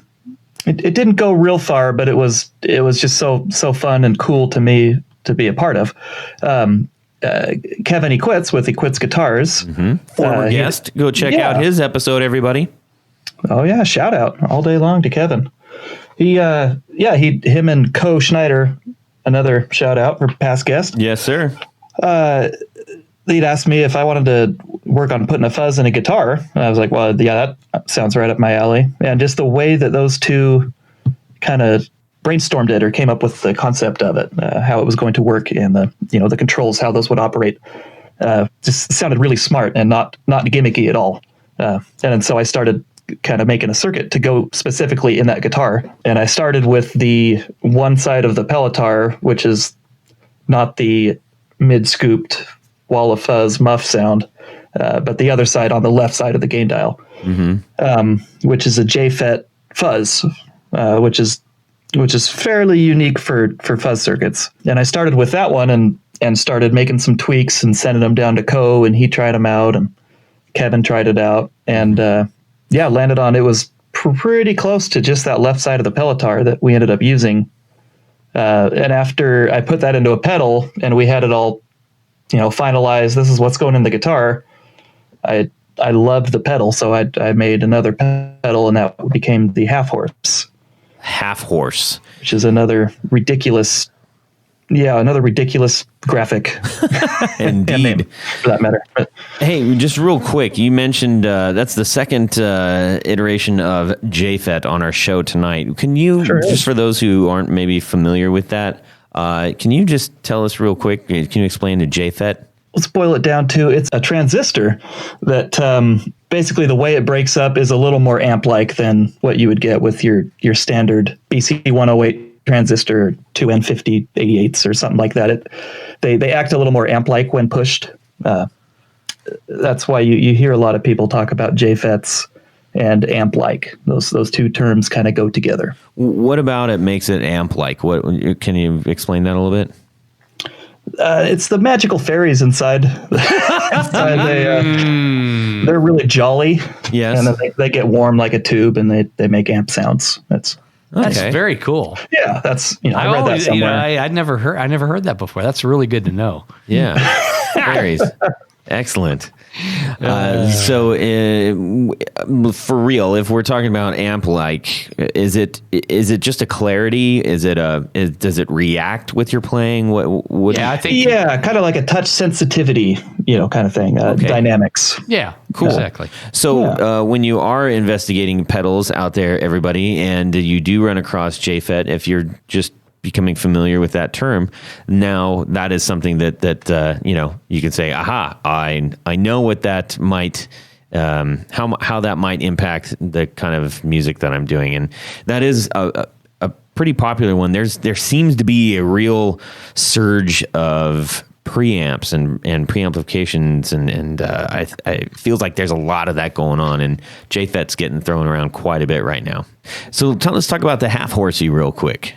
it didn't go real far, but it was just so fun and cool to me to be a part of. Kevin Equits with Equits Guitars, Former guest. Go check out his episode, everybody. Oh yeah, shout out all day long to Kevin. Him and Co Schneider, another shout out for past guest. Yes, sir. They'd asked me if I wanted to work on putting a fuzz in a guitar. And I was like, well, yeah, that sounds right up my alley. And just the way that those two kind of brainstormed it or came up with the concept of it, how it was going to work, and the controls, how those would operate, just sounded really smart and not gimmicky at all. And so I started kind of making a circuit to go specifically in that guitar. And I started with the one side of the Pelotar, which is not the mid-scooped wall of fuzz muff sound, but the other side on the left side of the gain dial, which is a JFET fuzz, which is fairly unique for fuzz circuits. And I started with that one and started making some tweaks and sending them down to Co, and he tried them out, and Kevin tried it out, and landed on, it was pretty close to just that left side of the Pelotar that we ended up using. And after I put that into a pedal and we had it all, finalized, this is what's going in the guitar, I loved the pedal, so I made another pedal, and that became the half horse. Half horse, which is another ridiculous graphic. Indeed, for that matter. But, hey, just real quick, you mentioned that's the second iteration of JFET on our show tonight. Can you, just for those who aren't maybe familiar with that, can you just tell us real quick, can you explain the JFET? Let's boil it down to, it's a transistor that basically the way it breaks up is a little more amp-like than what you would get with your standard BC 108 transistor 2N5088s or something like that. They act a little more amp-like when pushed. That's why you hear a lot of people talk about JFETs and amp-like. Those two terms kind of go together. What about it makes it amp-like? What can you explain that a little bit? It's the magical fairies inside. They're really jolly. Yes. And then they get warm like a tube, and they make amp sounds. That's very cool. Yeah, that's I read that somewhere. I never heard that before. That's really good to know. Yeah. Fairies. Excellent. So for real, if we're talking about amp-like, is it just a clarity? Does it react with your playing? What? Yeah, I think. Yeah, kind of like a touch sensitivity, kind of thing. Okay. Dynamics. Yeah, cool. Exactly. So when you are investigating pedals out there, everybody, and you do run across JFET, if you're just becoming familiar with that term, now that is something that you can say, aha, I know what that might how that might impact the kind of music that I'm doing, and that is a pretty popular one. There seems to be a real surge of preamps and preamplifications, and I feels like there's a lot of that going on, and JFET's getting thrown around quite a bit right now. So let's talk about the half horsey real quick.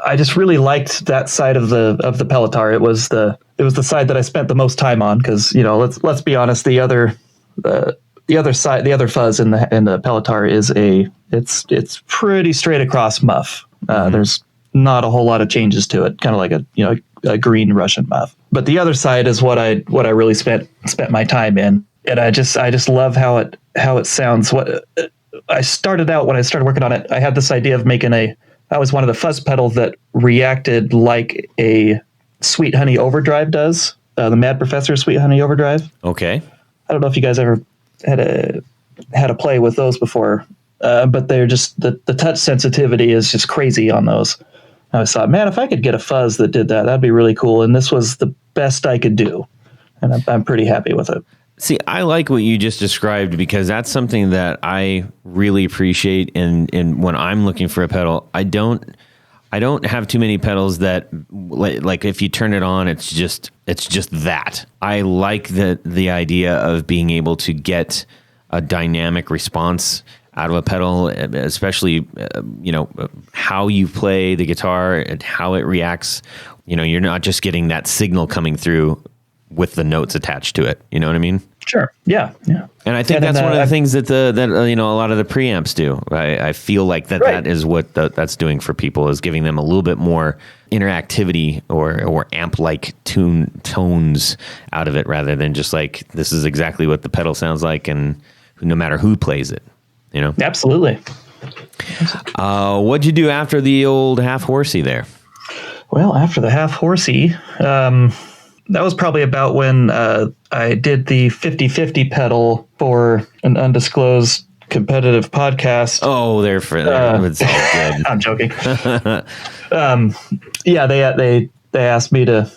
I just really liked that side of the Pelotar. It was the side that I spent the most time on because let's be honest, the other side, the other fuzz in the Pelotar is it's pretty straight across muff. There's not a whole lot of changes to it, kind of like a green Russian muff. But the other side is what I really spent my time in, and I just love how it sounds. What I started out when I started working on it, I had this idea of making I was one of the fuzz pedals that reacted like a Sweet Honey Overdrive does, the Mad Professor Sweet Honey Overdrive. Okay. I don't know if you guys ever had a play with those before, but they're just the touch sensitivity is just crazy on those. I always thought, man, if I could get a fuzz that did that, that'd be really cool. And this was the best I could do, and I'm pretty happy with it. See, I like what you just described because that's something that I really appreciate. In when I'm looking for a pedal, I don't have too many pedals that like if you turn it on, it's just that. I like the idea of being able to get a dynamic response out of a pedal, especially how you play the guitar and how it reacts. You're not just getting that signal coming through with the notes attached to it. You know what I mean? Sure. Yeah. And I think that's one of the things that a lot of the preamps do. I feel like that is what that's doing for people, is giving them a little bit more interactivity or amp-like tones out of it, rather than just like, this is exactly what the pedal sounds like, and no matter who plays it, Absolutely. What'd you do after the old half horsey there? Well, after the half horsey, that was probably about when I did the 50/50 pedal for an undisclosed competitive podcast. Oh, it's all good. I'm joking. They asked me to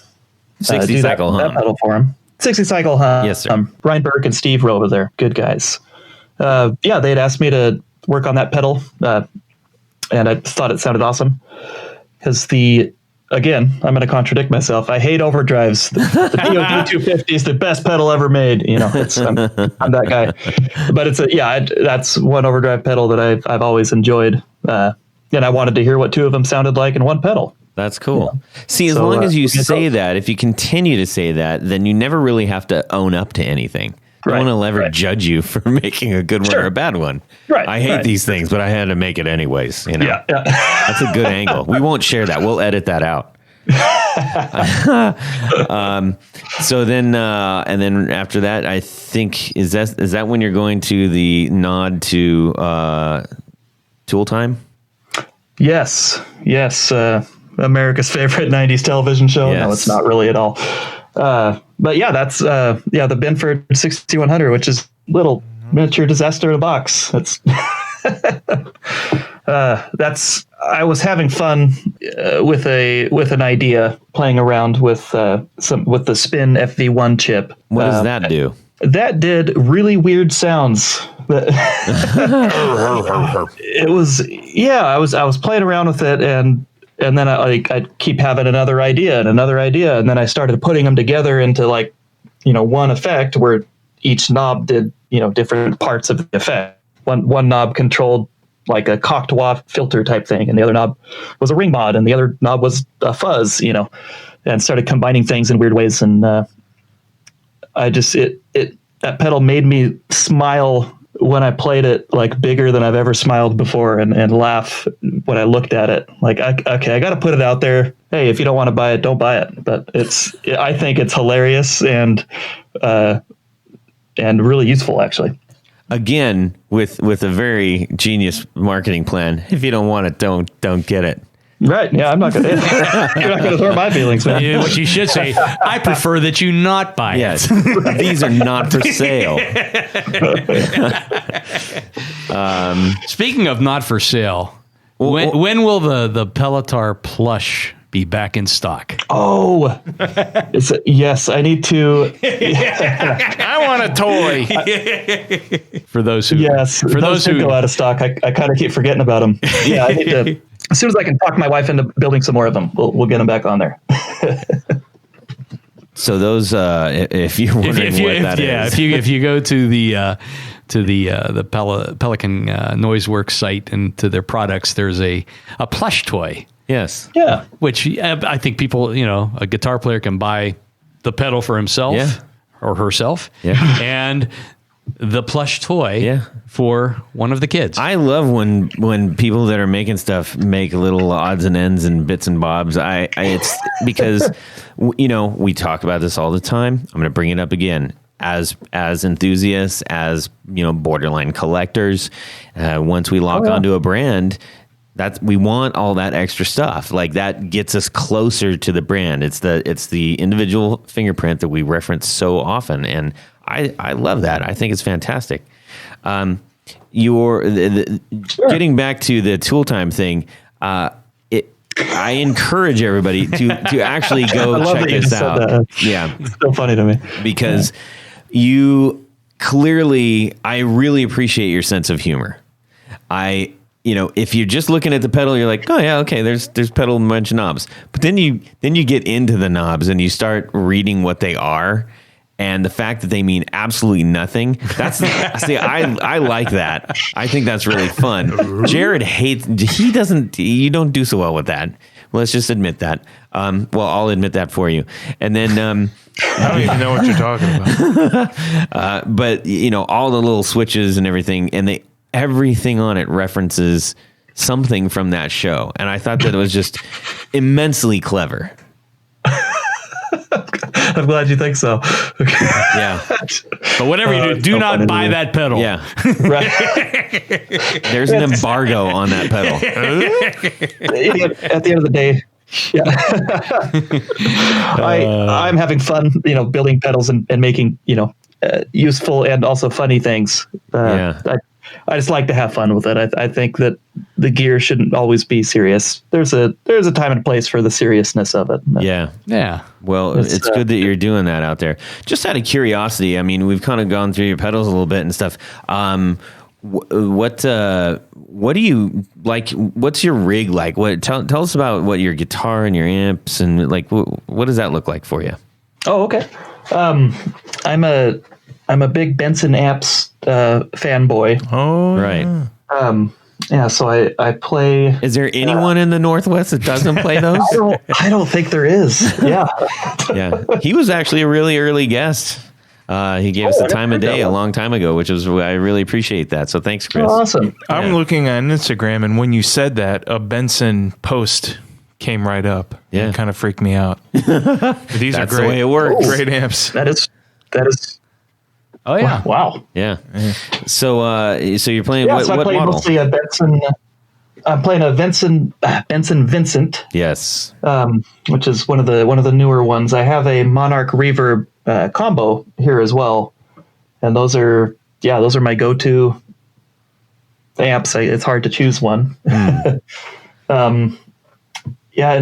60 do cycle that hum. pedal for them. 60 cycle hum. Yes, sir. Brian Burke and Steve were over there. Good guys. They had asked me to work on that pedal, and I thought it sounded awesome because again, I'm going to contradict myself. I hate overdrives. The DOD 250 is the best pedal ever made. I'm that guy. But that's one overdrive pedal that I've always enjoyed. And I wanted to hear what two of them sounded like in one pedal. That's cool. See, as long as you say that, if you continue to say that, then you never really have to own up to anything. No one will ever judge you for making a good one or a bad one. Right. I hate these things, but I had to make it anyways. Yeah. That's a good angle. We won't share that. We'll edit that out. So then, and then after that, I think is that when you're going to the nod to Tool Time? Yes. America's favorite 90s television show. Yes. No, it's not really at all. But yeah, that's the Binford 6100, which is little miniature disaster in a box. I was having fun with an idea, playing around with the Spin FV1 chip. What does that do? That did really weird sounds. It was I was playing around with it, and and then I'd keep having another idea, and then I started putting them together into like, one effect where each knob did, different parts of the effect. One knob controlled like a cocktail filter type thing, and the other knob was a ring mod, and the other knob was a fuzz, and started combining things in weird ways. And that pedal made me smile when I played it, like bigger than I've ever smiled before, and laugh when I looked at it. Like, okay, I got to put it out there. Hey, if you don't want to buy it, don't buy it. But I think it's hilarious and really useful, actually. Again, with a very genius marketing plan. If you don't want it, don't get it. Right. Yeah, I'm not going to. You're not going to hurt my feelings, man. Yeah, what you should say, I prefer that you not buy it. Yes, these are not for sale. Speaking of not for sale, when will the Pelotar plush be back in stock? Oh, yes. I need to. I want a toy. For those who, for those who go out of stock, I kind of keep forgetting about them. Yeah, I need to. As soon as I can talk my wife into building some more of them, we'll get them back on there. So those, if you're wondering what that is, if you go to the Pelican Noiseworks site and to their products, there's a plush toy. Yes. Yeah. Which I think people, a guitar player can buy the pedal for himself or herself, and the plush toy for one of the kids. I love when people that are making stuff make little odds and ends and bits and bobs. It's because we talk about this all the time. I'm going to bring it up again. As enthusiasts, as borderline collectors, once we lock onto a brand, we want all that extra stuff. Like that gets us closer to the brand. It's the individual fingerprint that we reference so often, and I love that. I think it's fantastic. Getting back to the tool time thing, I encourage everybody to actually go check this out. Yeah, it's so funny to me because you clearly, I really appreciate your sense of humor. If you're just looking at the pedal, you're like, oh yeah, okay, there's pedal and a bunch of knobs. But then you get into the knobs and you start reading what they are. And the fact that they mean absolutely nothing, I like that. I think that's really fun. Jared you don't do so well with that. Well, let's just admit that. I'll admit that for you. And then, I don't even know what you're talking about. But all the little switches and everything, and everything on it references something from that show. And I thought that it was just immensely clever. I'm glad you think so. Yeah. But whatever you do not buy that pedal. Yeah. Right. There's an embargo on that pedal. At the end of the day, I'm having fun, building pedals and making, useful and also funny things. I just like to have fun with it. I think that the gear shouldn't always be serious. There's a time and place for the seriousness of it. Yeah. Yeah. Well, it's good that you're doing that out there. Just out of curiosity, I mean, we've kind of gone through your pedals a little bit and stuff. What do you like? What's your rig like? Tell us about what your guitar and your amps and like what does that look like for you? Oh, okay. I'm a big Benson amps fanboy. Oh, right. So I play. Is there anyone in the Northwest that doesn't play those? I don't think there is. Yeah. Yeah. He was actually a really early guest. He gave us the time of day a long time ago, I really appreciate that. So thanks, Chris. Oh, awesome. I'm looking on Instagram, and when you said that, a Benson post came right up. Yeah. It kind of freaked me out. These are That's great. the way it works. Great amps. That is. Oh yeah. Wow. Yeah. So you're playing Yeah, what so I play model? mostly a Benson. I'm playing a Benson Vincent. Yes. Which is one of the newer ones. I have a Monarch Reverb combo here as well, and those are my go-to amps. It's hard to choose one. And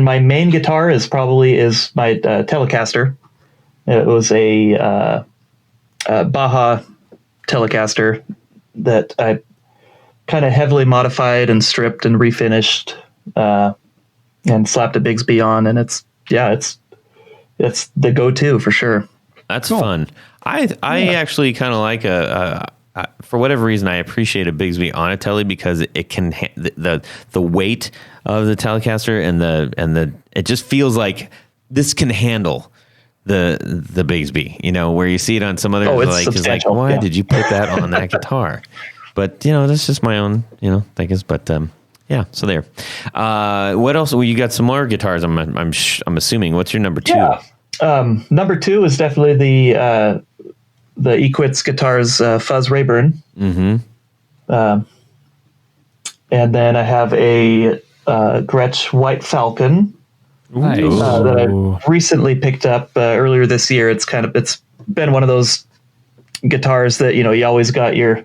my main guitar is my Telecaster. It was a Baja Telecaster that I kind of heavily modified and stripped and refinished and slapped a Bigsby on, and it's the go-to for sure. That's fun. I actually kind of like for whatever reason, I appreciate a Bigsby on a Tele because it can the weight of the Telecaster and it just feels like this can handle the Bigsby. You know, where you see it on some other it's like why did you put that on that guitar? But that's just my own thing. But yeah, so there. What else? Well, you got some more guitars. I'm assuming. What's your number 2? Yeah. Number 2 is definitely the Equitz Guitars Fuzz Rayburn. Mm-hmm. And then I have a Gretsch White Falcon that I recently picked up earlier this year. It's been one of those guitars that you always got your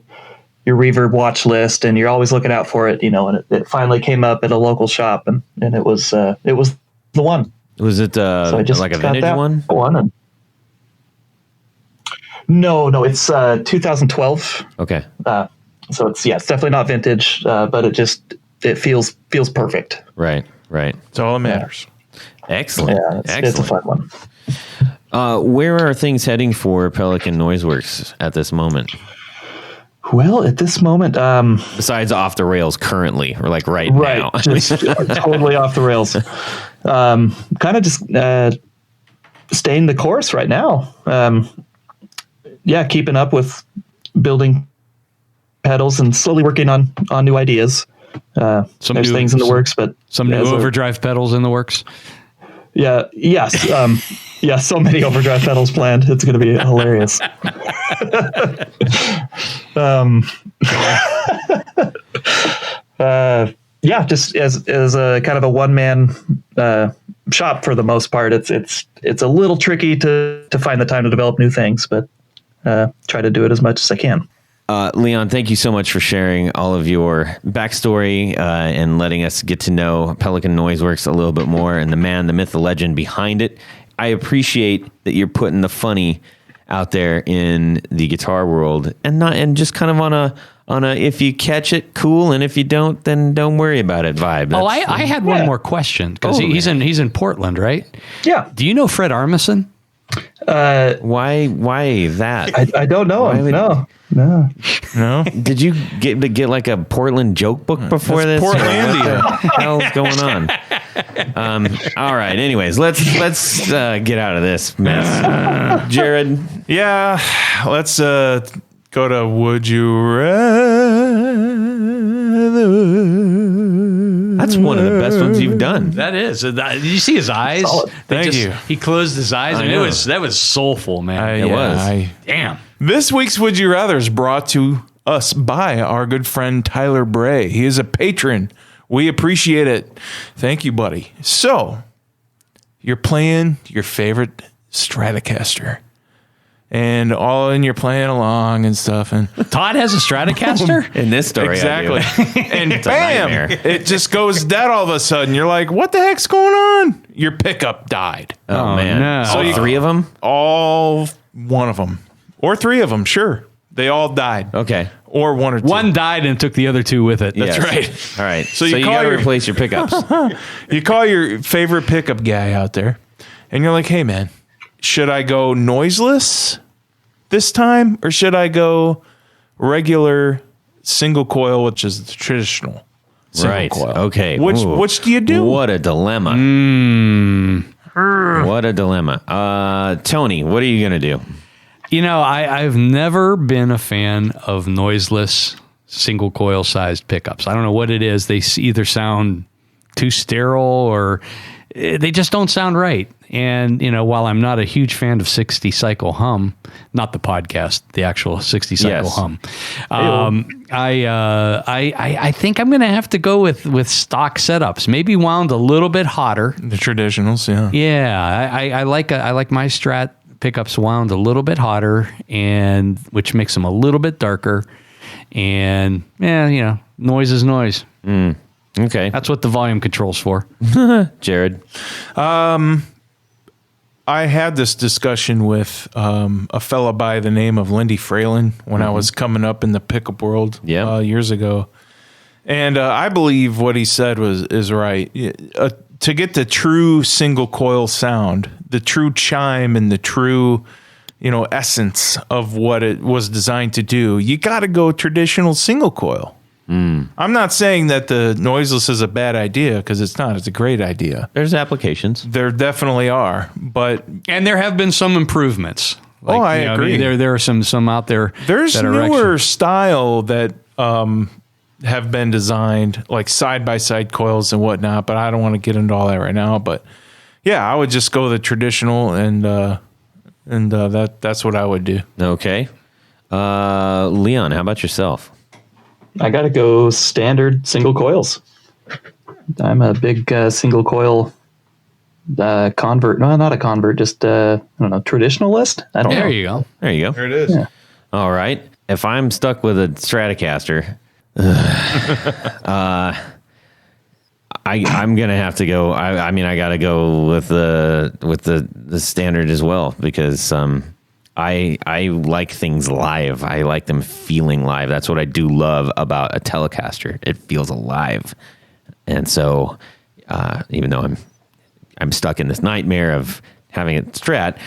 reverb watch list, and you're always looking out for it. And it finally came up at a local shop, and it was the one. Was it so I just like a vintage one? No, it's 2012. Okay. So it's definitely not vintage, but it feels perfect. Right. It's all that matters. Excellent. Yeah, it's a fun one. Where are things heading for Pelican Noiseworks at this moment? Well, at this moment, besides off the rails currently, or like right now, just totally off the rails. Kind of just staying the course right now. Keeping up with building pedals and slowly working on new ideas. There's things in the works, but some new overdrive pedals in the works. Yes. So many overdrive pedals planned. It's going to be hilarious. Just as a kind of a one-man shop for the most part. It's a little tricky to find the time to develop new things, but try to do it as much as I can. Leon, thank you so much for sharing all of your backstory and letting us get to know Pelican Noiseworks a little bit more and the man, the myth, the legend behind it. I appreciate that you're putting the funny out there in the guitar world and just kind of on a if you catch it, cool, and if you don't, then don't worry about it vibe. I had one more question because he's in Portland, right? Yeah. Do you know Fred Armisen? Why that? I don't know him. No. Did you get like a Portland joke book before this? Portlandia. What the hell's going on? All right. Anyways, let's get out of this mess. Jared. Yeah. Let's go to Would You Rather. That's one of the best ones you've done. That is. Did you see his eyes? Thank you. He closed his eyes, and that was soulful, man. It was. Damn. This week's Would You Rather is brought to us by our good friend Tyler Bray. He is a patron. We appreciate it. Thank you, buddy. So, you're playing your favorite Stratocaster. And you're playing along and stuff. And Todd has a Stratocaster? In this story, exactly. And It's a bam, nightmare. it just goes dead all of a sudden. You're like, what the heck's going on? Your pickup died. Oh man. no. So you- 3 of them? All one of them. Or 3 of them, sure. They all died. Okay. Or 1 or 2. One died and took the other 2 with it. That's Yes. right. All right. So So you you call got to your- replace your pickups. You call your favorite pickup guy out there, and you're like, hey, man, should I go noiseless this time, or should I go regular single coil, which is the traditional single Right. coil? Okay. Which Ooh. which do you do? What a dilemma. What a dilemma. Tony, what are you going to do? You know, I've never been a fan of noiseless single coil sized pickups. I don't know what it is. They either sound too sterile or they just don't sound right. And, you know, while I'm not a huge fan of 60 cycle hum, not the podcast, the actual 60 cycle Yes. hum, I think I'm going to have to go with stock setups, maybe wound a little bit hotter. The traditionals, yeah. Yeah, I like my Strat pickups wound a little bit hotter, and which makes them a little bit darker. And yeah, you know, noise is noise. Okay. That's what the volume control's for. Jared. I had this discussion with a fella by the name of Lindy Fralin when I was coming up in the pickup world Yeah. years ago. And I believe what he said is right. A to get the true single coil sound, the true chime and the true, essence of what it was designed to do, you got to go traditional single coil. I'm not saying that the noiseless is a bad idea, because it's not. It's a great idea. There's applications. There definitely are, and there have been some improvements. I agree. There are some out there. There's that are newer actually style that have been designed, like side-by-side coils and whatnot, but I don't want to get into all that right now. But yeah, I would just go the traditional, and that's what I would do. Okay. Leon, how about yourself? I got to go standard single coils. I'm a big single coil convert. No, not a convert, just I don't know, traditionalist. I don't know. There you go. There you go. There it is. Yeah. All right. If I'm stuck with a Stratocaster, I'm gonna have to go. I mean, I gotta go with the standard as well, because I like things live. I like them feeling live. That's what I do love about a Telecaster. It feels alive, and so even though I'm stuck in this nightmare of having it Strat,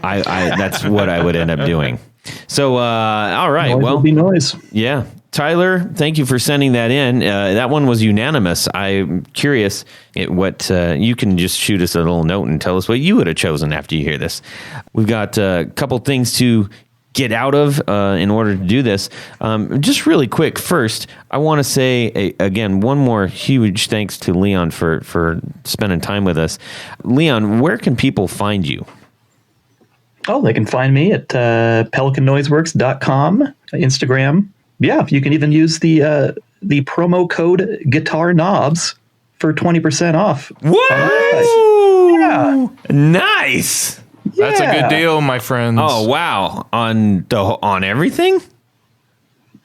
I that's what I would end up doing. So all right, Noise well, will be noise. yeah. Tyler, thank you for sending that in. That one was unanimous. I'm curious what you can just shoot us a little note and tell us what you would have chosen after you hear this. We've got a couple things to get out of in order to do this. Just really quick, first, I want to say, again, one more huge thanks to Leon for spending time with us. Leon, where can people find you? Oh, they can find me at pelicannoiseworks.com, Instagram. Yeah, you can even use the promo code Guitar Knobs for 20% off. What? Yeah. Nice. That's a Yeah. good deal, my friends. Oh, wow. On everything?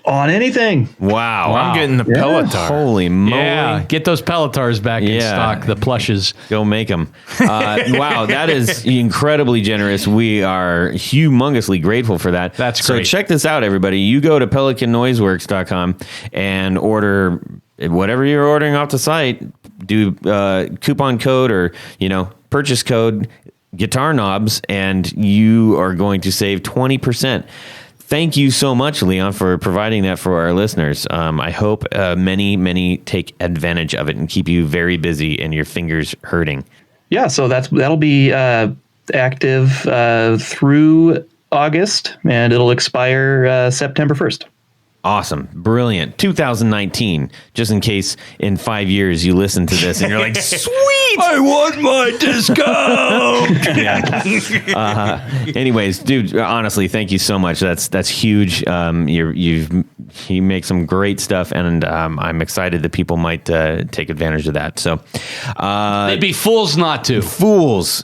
On anything. Wow. Well, I'm getting the Pelotar. Holy moly. Yeah, get those Pelletars back in Yeah. stock, the plushes. Go make them. Wow, that is incredibly generous. We are humongously grateful for that. That's so great. check this out, everybody. You go to pelicannoiseworks.com and order whatever you're ordering off the site. Do coupon code or purchase code Guitar Knobs, and you are going to save 20%. Thank you so much, Leon, for providing that for our listeners. I hope many take advantage of it and keep you very busy and your fingers hurting. Yeah, so that'll be active through August, and it'll expire September 1st. Awesome. Brilliant. 2019, just in case in 5 years you listen to this and you're like, sweet, I want my discount. Yeah. Anyways, dude, honestly, thank you so much. That's huge. You make some great stuff, and I'm excited that people might take advantage of that. So They'd be fools not to. fools.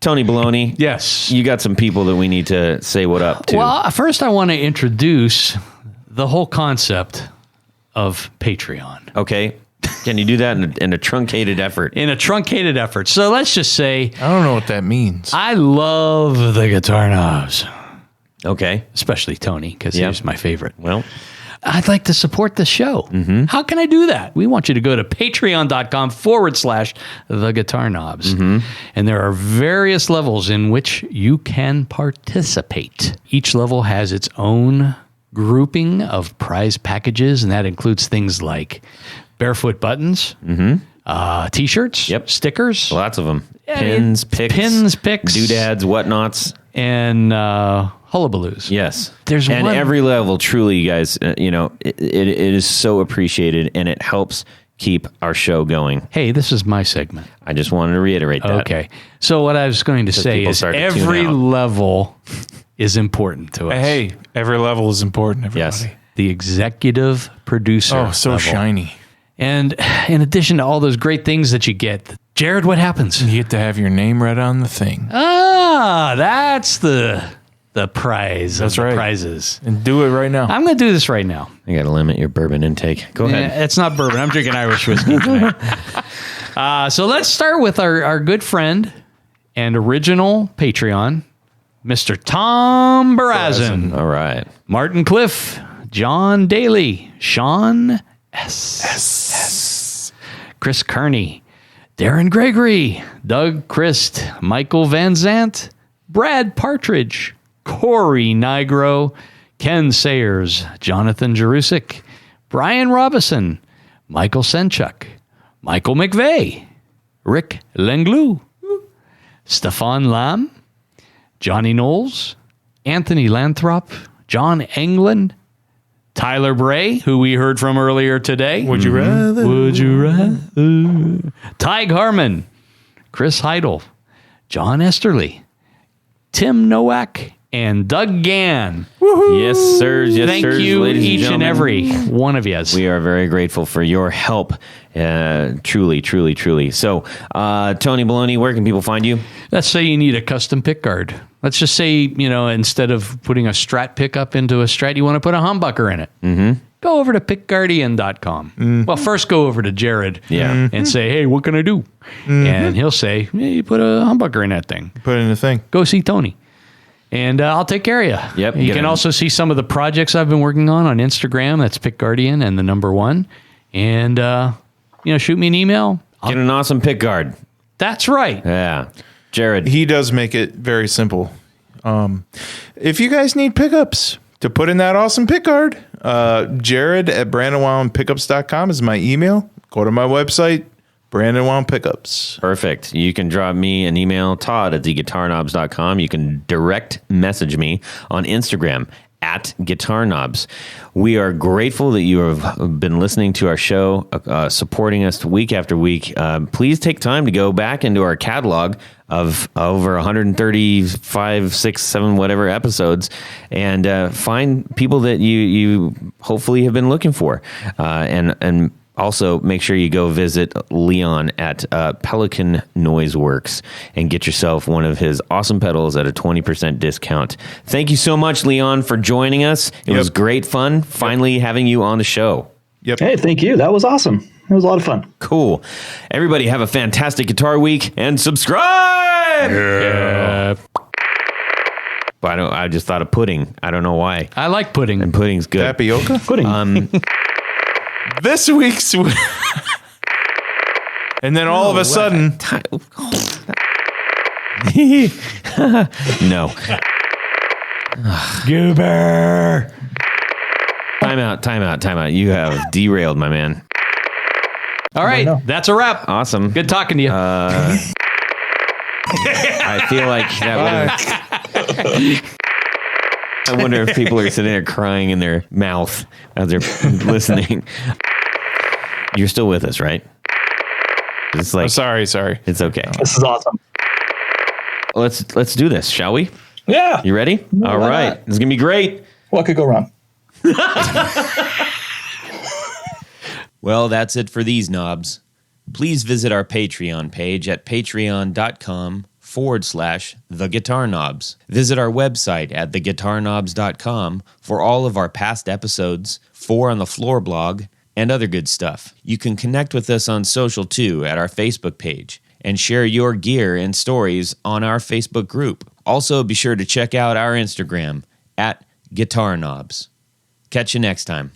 Tony Baloney. Yes. You got some people that we need to say what up to. Well, first I want to introduce the whole concept of Patreon. Okay. Can you do that in a truncated effort? In a truncated effort. So let's just say I don't know what that means. I love the Guitar Knobs, Okay. especially Tony, because Yep. he's my favorite. Well, I'd like to support the show. How can I do that? We want you to go to patreon.com/the Guitar Knobs. And there are various levels in which you can participate. Each level has its own grouping of prize packages, and that includes things like barefoot buttons, t-shirts, Yep. stickers, lots of them. Yeah, Pins, picks, doodads, whatnots. and hullabaloos. Yes. There's and one- every level, truly, you guys, it is so appreciated, and it helps keep our show going. Hey, this is my segment. I just wanted to reiterate that. Okay. So what I was going to say people is start to tune every out. level is important to us. Hey, every level is important, everybody. Yes. The executive producer. Oh, so level. shiny. And in addition to all those great things that you get, Jared, what happens? You get to have your name read on the thing. That's the prize. That's of the right. Prizes. And do it right now. I'm going to do this right now. You got to limit your bourbon intake. Go ahead. Yeah, it's not bourbon. I'm drinking Irish whiskey tonight. So let's start with our good friend and original Patreon, Mr. Tom Barazin, All right. Martin Cliff, John Daly, Sean S. Chris Kearney, Darren Gregory, Doug Christ, Michael Van Zant, Brad Partridge, Corey Nigro, Ken Sayers, Jonathan Jerusik, Brian Robison, Michael Senchuk, Michael McVeigh, Rick Lenglou, Stefan Lam, Johnny Knowles, Anthony Lanthrop, John Englund, Tyler Bray, who we heard from earlier today. Would you rather? Would you rather? Tig Harmon, Chris Heidel, John Esterly, Tim Nowak, and Doug Gann. Yes, sirs. Yes, Thank sirs, you, ladies each and gentlemen. every one of you. We are very grateful for your help. Truly, truly, truly. So, Tony Baloney, where can people find you? Let's say you need a custom pick guard. Let's just say, instead of putting a Strat pickup into a Strat, you want to put a humbucker in it. Mm-hmm. Go over to pickguardian.com. Mm-hmm. Well, first go over to Jared and say, hey, what can I do? Mm-hmm. And he'll say, you put a humbucker in that thing. Put it in the thing. Go see Tony. And I'll take care of you. Yep. You can also see some of the projects I've been working on Instagram. That's Pick Guardian and the number 1. And, shoot me an email. Get an awesome pick guard. That's right. Yeah. Jared. He does make it very simple. If you guys need pickups to put in that awesome pick guard, Jared at BrandonWildPickups.com is my email. Go to my website, Brandon Wild Pickups. Perfect. You can drop me an email, Todd at theguitarknobs.com. You can direct message me on Instagram at Guitar Knobs. We are grateful that you have been listening to our show, supporting us week after week. Please take time to go back into our catalog of over 135, 6, 7, whatever episodes, and find people that you hopefully have been looking for. And also, make sure you go visit Leon at Pelican Noiseworks and get yourself one of his awesome pedals at a 20% discount. Thank you so much, Leon, for joining us. It was great fun finally having you on the show. Yep. Hey, thank you. That was awesome. It was a lot of fun. Cool. Everybody have a fantastic guitar week and subscribe! Yeah. I just thought of pudding. I don't know why. I like pudding. And pudding's good. Tapioca? Pudding. This week's... and then all of a sudden... No. Goober. Time out. You have derailed, my man. All right. no. That's a wrap. Awesome. Good talking to you. I feel like that would I wonder if people are sitting there crying in their mouth as they're listening. You're still with us, right? It's like Sorry. it's okay. This is awesome. Let's do this, shall we? Yeah. You ready? All why right. not? It's gonna be great. What could go wrong? Well, that's it for these knobs. Please visit our Patreon page at patreon.com/theguitarknobs. Visit our website at theguitarknobs.com for all of our past episodes, 4 on the Floor blog, and other good stuff. You can connect with us on social too at our Facebook page and share your gear and stories on our Facebook group. Also, be sure to check out our Instagram at Guitar Knobs. Catch you next time.